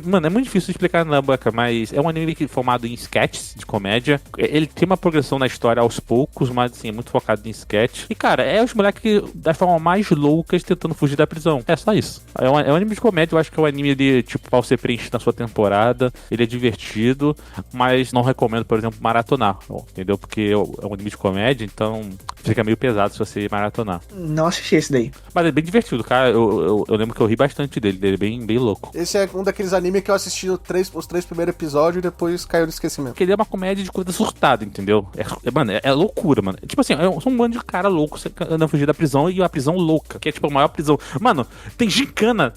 mano, é muito difícil de explicar na boca, mas é um anime formado em sketches de comédia. Ele tem uma progressão na história aos poucos, mas assim, é muito focado em sketch. E cara, é os moleques da forma mais loucas tentando fugir da prisão. É só isso. É um anime de comédia, eu acho que é um anime de, tipo, pra você preencher na sua temporada. Ele é divertido, mas não recomendo, por exemplo, maratonar, entendeu? Porque é um anime de comédia, então Fica meio pesado se você maratonar. Não assisti esse daí. Mas é bem divertido, cara. Eu lembro que eu ri bastante dele é bem louco. Esse é um daqueles animes que eu assisti os 3 primeiros episódios e depois caiu no esquecimento. Porque ele é uma comédia de coisa surtada, entendeu? Mano, é loucura, mano. Tipo assim, são um bando de cara louco andando fugir da prisão e uma prisão louca, que é tipo a maior prisão. Mano, tem gincana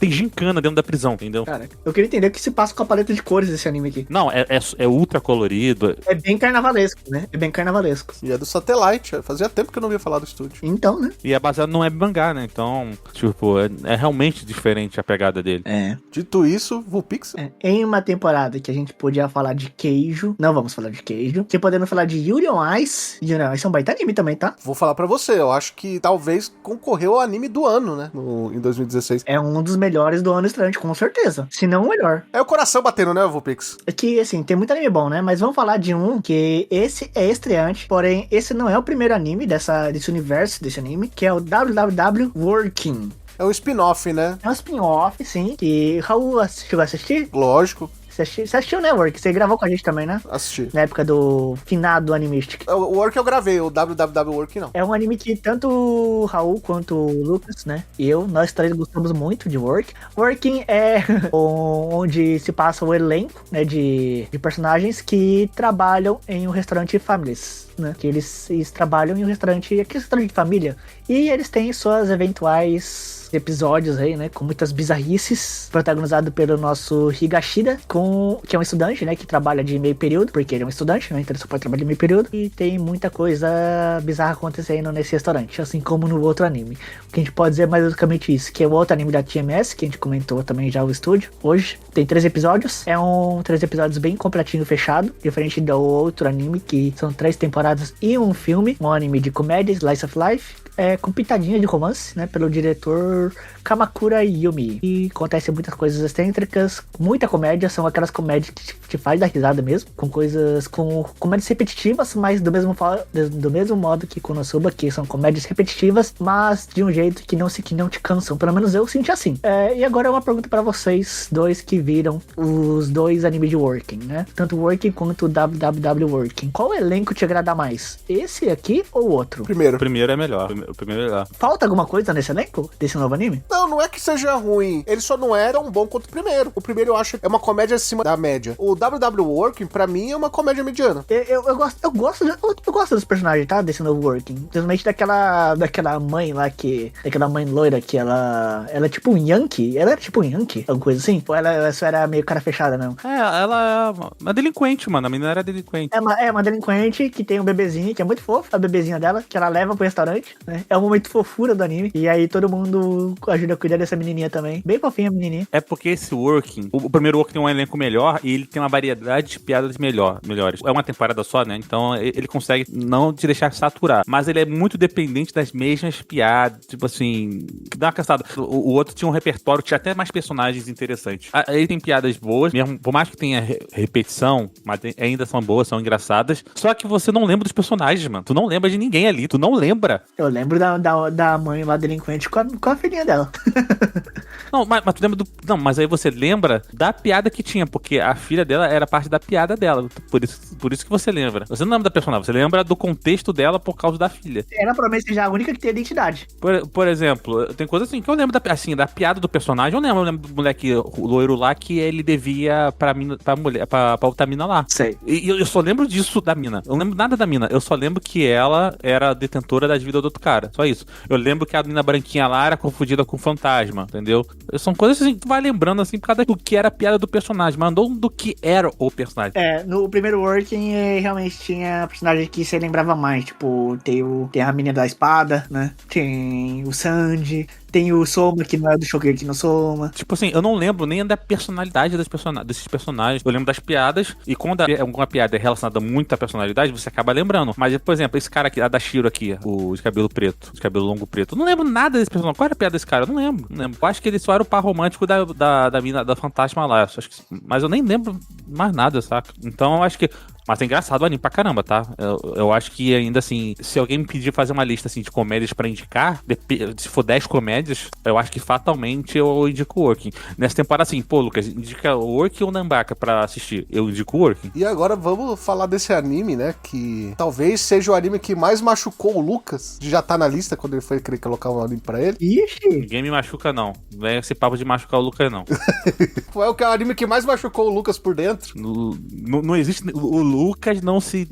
dentro da prisão, entendeu? Cara, eu queria entender o que se passa com a paleta de cores desse anime aqui. Não, é ultra colorido. É bem carnavalesco, né? É bem carnavalesco. E é do Satellite. Fazia tempo que eu não ia falar do estúdio. Então, né? E é baseado no web mangá, né? Então, tipo, é realmente diferente a pegada dele. Dito isso, Vulpix. Em uma temporada que a gente podia falar de queijo, não vamos falar de queijo, que podemos falar de Yuri on Ice. Yuri on Ice é um baita anime também, tá? Vou falar pra você, eu acho que talvez concorreu ao anime do ano, né? Em 2016. É um dos melhores do ano estreante, com certeza. Se não o melhor. É o coração batendo, né, Vulpix? É que, assim, tem muito anime bom, né? Mas vamos falar de um que esse é estreante, porém, esse não é o primeiro anime desse universo, desse anime, que é o WWW Working. É um spin-off, né? É um spin-off, sim, que Raul chegou a assistir? Lógico. Você assistiu, né, Work? Você gravou com a gente também, né? Assisti. Na época do finado Animistic. O Work eu gravei, o WWW Work não. É um anime que tanto o Raul quanto o Lucas, né? E nós três gostamos muito de Work. Working é onde se passa o elenco, né, de personagens que trabalham em um restaurante Families, né? Que eles trabalham em um restaurante de família. E eles têm suas eventuais episódios aí, né, com muitas bizarrices, protagonizado pelo nosso Higashida, que é um estudante, né, que trabalha de meio período, porque ele é um estudante, né, então ele só pode trabalhar de meio período, e tem muita coisa bizarra acontecendo nesse restaurante, assim como no outro anime. O que a gente pode dizer é mais basicamente isso, que é o outro anime da TMS, que a gente comentou também já no estúdio, hoje, tem 3 episódios, 3 episódios bem completinho, fechado, diferente do outro anime, que são 3 temporadas e um filme, um anime de comédia, Slice of Life, com pitadinha de romance, né, pelo diretor Kamakura Yumi. E acontecem muitas coisas excêntricas, muita comédia, são aquelas comédias que te faz dar risada mesmo, com comédias repetitivas, mas do mesmo modo que Konosuba, que são comédias repetitivas, mas de um jeito que não te cansam, pelo menos eu senti assim. E agora é uma pergunta pra vocês dois que viram os 2 animes de Working, né, tanto Working quanto WWW Working. Qual elenco te agrada mais? Esse aqui ou o outro? O primeiro é melhor. O primeiro é melhor. Falta alguma coisa nesse elenco? Desse novo anime? Não é que seja ruim. Ele só não é tão bom quanto o primeiro. O primeiro eu acho é uma comédia acima da média. O WW Working, pra mim, é uma comédia mediana. Eu gosto dos personagens, tá? Desse novo Working. Principalmente daquela mãe lá daquela mãe loira que ela é tipo um Yankee. Ela era tipo um Yankee, alguma coisa assim? Ou ela só era meio cara fechada, não? Ela é uma delinquente, mano. A menina era delinquente. É uma delinquente que tem um bebezinho, que é muito fofo, a bebezinha dela, que ela leva pro restaurante, né? É um momento fofura do anime. E aí todo mundo ajuda a cuidar dessa menininha também. Bem fofinha a menininha. É porque esse Working, o primeiro Working tem um elenco melhor e ele tem uma variedade de piadas melhores. É uma temporada só, né? Então ele consegue não te deixar saturar. Mas ele é muito dependente das mesmas piadas. Tipo assim, que dá uma cansada. O outro tinha um repertório, tinha até mais personagens interessantes. Ele tem piadas boas, mesmo, por mais que tenha repetição, mas ainda são boas, são engraçadas. Só que você não lembra dos personagens, mano. Tu não lembra de ninguém ali, tu não lembra. Eu lembro da mãe lá delinquente com a filhinha dela. Não, mas tu lembra Não, mas aí você lembra da piada que tinha, porque a filha dela era parte da piada dela. Por isso que você lembra. Você não lembra da personagem, você lembra do contexto dela por causa da filha. Ela provavelmente seja a única que tem identidade. Por exemplo, tem coisas assim que eu lembro da piada do personagem. Eu lembro do moleque o loiro lá que ele devia pra outra mina lá. Sei. E eu só lembro disso da mina. Eu não lembro nada da mina. Eu só lembro que ela era detentora das vidas do outro cara. Só isso. Eu lembro que a menina branquinha lá era confundida com fantasma, entendeu? São coisas assim que tu vai lembrando assim por causa do que era a piada do personagem, mas não do que era o personagem. No primeiro Working realmente tinha personagem que você lembrava mais, tipo, tem a menina da espada, né? Tem o Sanji, tem o Soma, que não é do Shokugeki no Soma. Tipo assim, eu não lembro nem da personalidade desses personagens. Eu lembro das piadas, e quando alguma piada é relacionada muito à personalidade, você acaba lembrando. Mas, por exemplo, esse cara aqui, a da Shiro aqui, o de cabelo preto, de cabelo longo preto, eu não lembro nada desse personagem. Qual era a piada desse cara? Eu não lembro. Eu acho que ele só era o par romântico da mina, da fantasma lá. Mas eu nem lembro mais nada, saca? Então, eu acho que Mas é engraçado o anime pra caramba, tá? Eu acho que ainda assim, se alguém me pedir fazer uma lista assim de comédias pra indicar, se for 10 comédias, eu acho que fatalmente eu indico o Working. Nessa temporada assim, pô, Lucas, indica o Working ou Nanbaka pra assistir? Eu indico o Working. E agora vamos falar desse anime, né? Que talvez seja o anime que mais machucou o Lucas. Já tá na lista quando ele foi querer colocar um anime pra ele. Ixi! Ninguém me machuca, não. Não é esse papo de machucar o Lucas, não. Foi o anime que mais machucou o Lucas por dentro. Não existe. O Lucas não se.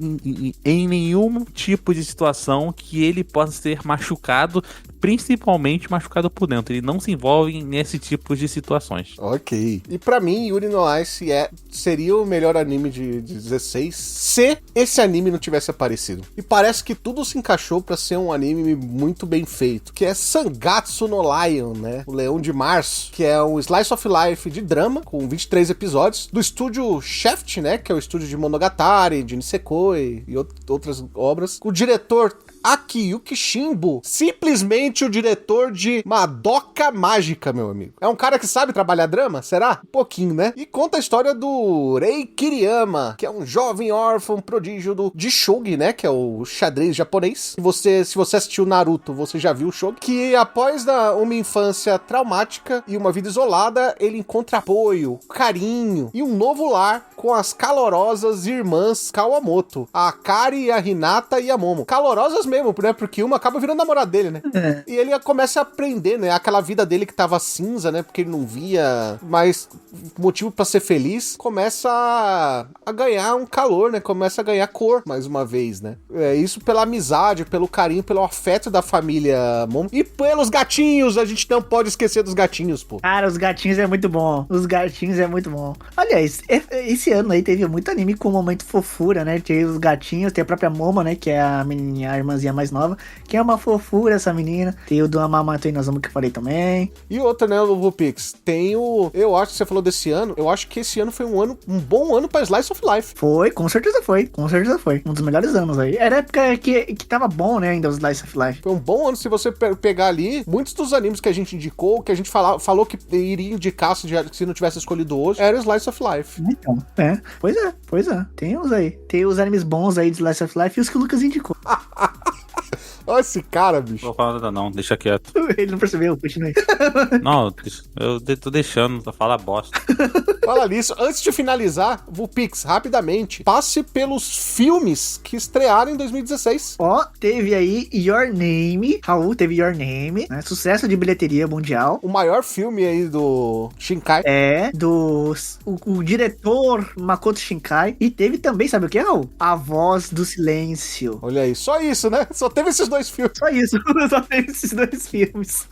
Em nenhum tipo de situação que ele possa ser machucado, principalmente machucado por dentro. Ele não se envolve nesse tipo de situações. Ok. E pra mim, Yuri no Ice seria o melhor anime de 16 se esse anime não tivesse aparecido. E parece que tudo se encaixou pra ser um anime muito bem feito, que é Sangatsu no Lion, né? O Leão de Março, que é um slice of life de drama, com 23 episódios, do estúdio Shaft, né? Que é o estúdio de Monogatari, de Nisekoi e outras obras. O diretor Akiyuki Shimbo, simplesmente o diretor de Madoka Mágica, meu amigo. É um cara que sabe trabalhar drama? Será? Um pouquinho, né? E conta a história do Rei Kiriyama, que é um jovem órfão prodígio de Shogi, né? Que é o xadrez japonês. Se você assistiu Naruto, você já viu o Shogi. Que após uma infância traumática e uma vida isolada, ele encontra apoio, carinho e um novo lar com as calorosas irmãs Kawamoto, a Kari, a Hinata e a Momo. Calorosas mesmo, né? Porque uma acaba virando namorada dele, né? E ele começa a aprender, né? Aquela vida dele que tava cinza, né? Porque ele não via mais motivo pra ser feliz. Começa a ganhar um calor, né? Começa a ganhar cor, mais uma vez, né? Isso pela amizade, pelo carinho, pelo afeto da família Momo. E pelos gatinhos, a gente não pode esquecer dos gatinhos, pô. Cara, os gatinhos é muito bom. Os gatinhos é muito bom. Aliás, esse ano aí teve muito anime com momento fofura, né? Tem os gatinhos, tem a própria Momo, né? Que é a menininha, a irmãzinha mais nova, que é uma fofura essa menina. Tem o do Amamanto Inazuma que eu falei também. E outra, né, o Pix? Tem o... Eu acho que você falou desse ano, eu acho que esse ano foi um bom ano pra Slice of Life. Foi, com certeza foi. Com certeza foi. Um dos melhores anos aí. Era a época que tava bom, né, ainda os Slice of Life. Foi um bom ano se você pegar ali, muitos dos animes que a gente indicou, que a gente falou que iria indicar se não tivesse escolhido hoje, era o Slice of Life. Então, pois é. Tem uns aí. Tem os animes bons aí de Slice of Life e os que o Lucas indicou. Olha esse cara, bicho. Não vou falar nada não, deixa quieto. Ele não percebeu, continue. Não, eu tô deixando, pra falar bosta. Fala nisso. Antes de finalizar, Vulpix, rapidamente, passe pelos filmes que estrearam em 2016. Ó, teve aí Your Name. Raul teve Your Name, né? Sucesso de bilheteria mundial. O maior filme aí do Shinkai. É, o diretor Makoto Shinkai. E teve também, sabe o que, Raul? A Voz do Silêncio. Olha aí, só isso, né? Só teve esses dois filmes. Só isso, só teve esses dois filmes.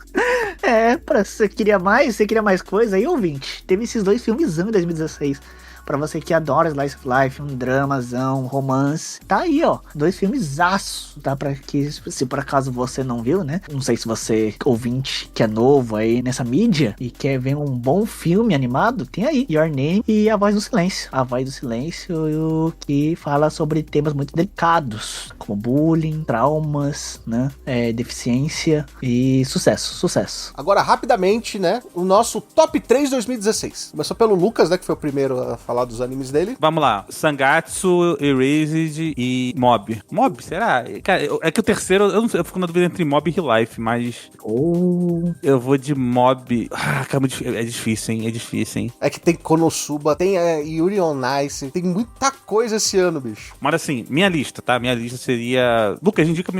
Você queria mais coisa aí, ouvinte? Teve esses dois filmes em 2016. Pra você que adora Slice of Life, um dramazão, um romance. Tá aí, ó. 2 filmes aço, tá? Pra que, se por acaso você não viu, né? Não sei se você, ouvinte, que é novo aí nessa mídia e quer ver um bom filme animado, tem aí Your Name e A Voz do Silêncio. A Voz do Silêncio, que fala sobre temas muito delicados, como bullying, traumas, né? Deficiência e sucesso. Agora, rapidamente, né? O nosso top 3 2016. Começou pelo Lucas, né? Que foi o primeiro a falar dos animes dele. Vamos lá. Sangatsu, Erased e Mob. Mob, será? Cara, é que o terceiro, eu fico na dúvida entre Mob e Real Life, mas... Eu vou de Mob. Cara, é difícil, hein? É que tem Konosuba, tem Yuri on Ice, tem muita coisa esse ano, bicho. Mas assim, minha lista, tá? Minha lista seria... Lucas, indica...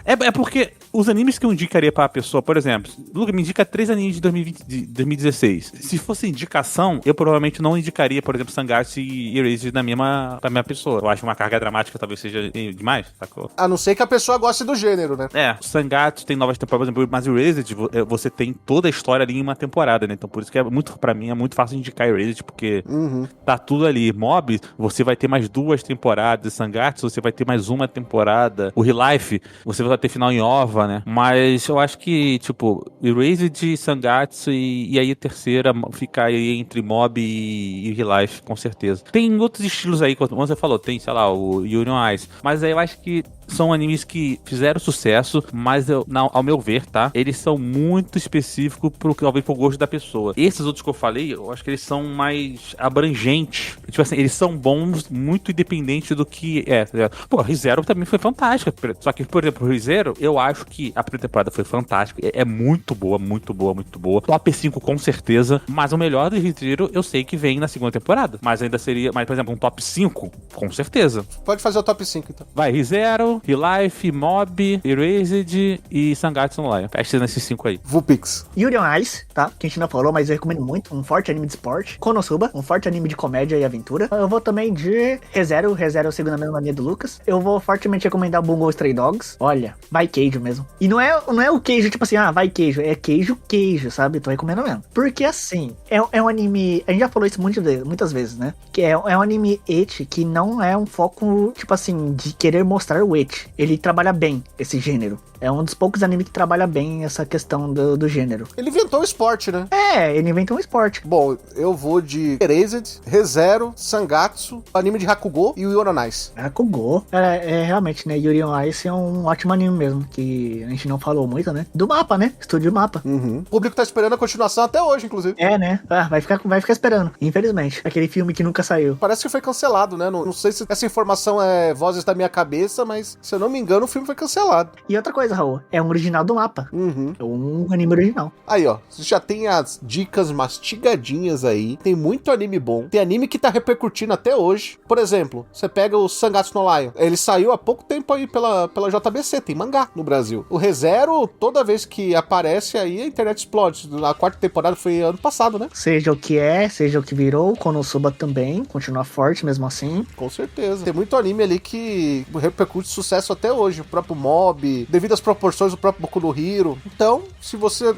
É porque os animes que eu indicaria pra pessoa, por exemplo, Lucas, me indica 3 animes de 2016. Se fosse indicação, eu provavelmente não indicaria, por exemplo, Sangatsu e Erased pra minha pessoa. Eu acho uma carga dramática talvez seja demais, sacou? A não ser que a pessoa goste do gênero, né? O Sangatsu tem novas temporadas, por exemplo, mas o Erased, você tem toda a história ali em uma temporada, né? Então por isso que pra mim é muito fácil indicar Erased, porque tá tudo ali. Mob, você vai ter mais 2 temporadas. Sangatsu, você vai ter mais uma temporada. O Real Life, você vai ter final em OVA, né? Mas eu acho que, tipo, Erased, Sangatsu e aí a terceira fica aí entre Mob e Real Life, com certeza. Tem outros estilos aí, como você falou, tem, sei lá, o Yuri on Ice. Mas aí eu acho que são animes que fizeram sucesso, mas ao meu ver, tá? Eles são muito específicos talvez pro gosto da pessoa. Esses outros que eu falei, eu acho que eles são mais abrangentes. Tipo assim, eles são bons muito independente do que é. Tá ligado? Pô, ReZero também foi fantástica. Só que, por exemplo, o ReZero, eu acho que a primeira temporada foi fantástica. É muito boa, muito boa, muito boa. Top 5 com certeza. Mas o melhor do ReZero eu sei que vem na segunda temporada. Mas ainda seria, por exemplo, um top 5, com certeza. Pode fazer o top 5, então. Vai, ReZero, Re-Life, Mob, Erased e Sangatsu no Lion. Fecha nesses 5 aí. Vupix. Yuri on Ice, tá? Que a gente não falou, mas eu recomendo muito. Um forte anime de esporte. Konosuba, um forte anime de comédia e aventura. Eu vou também de ReZero. ReZero eu sigo na mesma linha do Lucas. Eu vou fortemente recomendar Bungo Stray Dogs. Olha, vai queijo mesmo. E não é o queijo, tipo assim, vai queijo. É queijo, sabe? Tô recomendando mesmo. Porque assim, é um anime... A gente já falou isso muitas vezes, né? Que é um anime ecchi que não é um foco, tipo assim, de querer mostrar o ecchi. Ele trabalha bem esse gênero. É um dos poucos animes que trabalha bem essa questão do gênero. Ele inventou o esporte, né? Ele inventou um esporte. Bom, eu vou de Erased, ReZero, Sangatsu, anime de Hakugo e o Yuri on Ice. Hakugo. Realmente, né? Yuri on Ice é um ótimo anime mesmo, que a gente não falou muito, né? Do mapa, né? Estúdio Mapa. Uhum. O público tá esperando a continuação até hoje, inclusive. Né? Vai ficar esperando, infelizmente. Aquele filme que nunca saiu. Parece que foi cancelado, né? Não sei se essa informação é vozes da minha cabeça, mas se eu não me engano, o filme foi cancelado. E outra coisa, Raul, é um original do mapa. Uhum. É um anime original. Aí, ó, você já tem as dicas mastigadinhas aí. Tem muito anime bom. Tem anime que tá repercutindo até hoje. Por exemplo, você pega o Sangatsu no Lion. Ele saiu há pouco tempo aí pela JBC. Tem mangá no Brasil. O ReZero, toda vez que aparece aí, a internet explode. A quarta temporada foi ano passado, né? Seja o que virou. Konosuba também. Continua forte mesmo assim. Com certeza. Tem muito anime ali que repercute sucesso até hoje. O próprio Mob, devido às proporções do próprio Boku no Hero. Então, se você...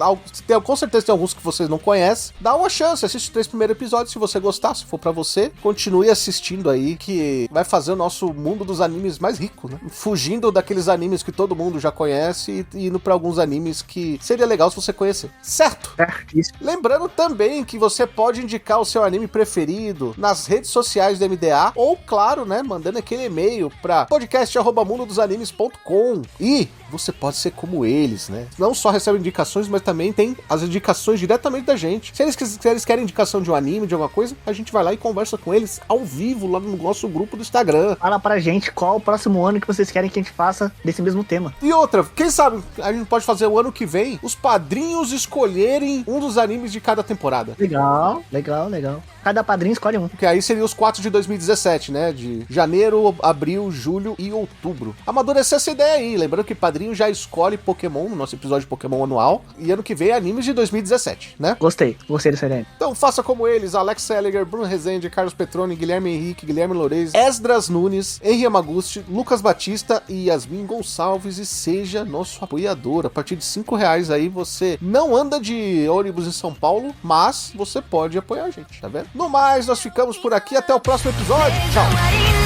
com certeza tem alguns que vocês não conhecem. Dá uma chance. Assiste os 3 primeiros episódios. Se você gostar, se for pra você, continue assistindo aí, que vai fazer o nosso mundo dos animes mais rico, né? Fugindo daqueles animes que todo mundo já conhece e indo pra alguns animes que seria legal se você conhecer. Certo? Certíssimo. Lembrando também que você pode indicar o seu anime preferido nas redes sociais do MDA ou, claro, né, mandando aquele e-mail pra podcast@mundodosanimes.com. E você pode ser como eles, né? Não só recebe indicações, mas também tem as indicações diretamente da gente. Se eles querem indicação de um anime, de alguma coisa, a gente vai lá e conversa com eles ao vivo lá no nosso grupo do Instagram. Fala pra gente qual o próximo ano que vocês querem que a gente faça desse mesmo tema. E outra, quem sabe a gente pode fazer o ano que vem os padrinhos escolherem um dos animes de cada temporada. Legal. Cada padrinho escolhe um. Porque aí seriam os 4 de 2017, né? De janeiro, abril, julho e outubro. Amadurecer essa ideia aí. Lembrando que padrinho já escolhe Pokémon no nosso episódio de Pokémon anual. E ano que vem é animes de 2017, né? Gostei dessa ideia. Então faça como eles: Alex Seliger, Bruno Rezende, Carlos Petroni, Guilherme Henrique, Guilherme Loureiro, Esdras Nunes, Henri Yamaguchi, Lucas Batista e Yasmin Gonçalves, e seja nosso apoiador. A partir de R$5 aí você não anda de ônibus em São Paulo, mas você pode apoiar a gente, tá vendo? No mais, nós ficamos por aqui. Até o próximo episódio. Tchau!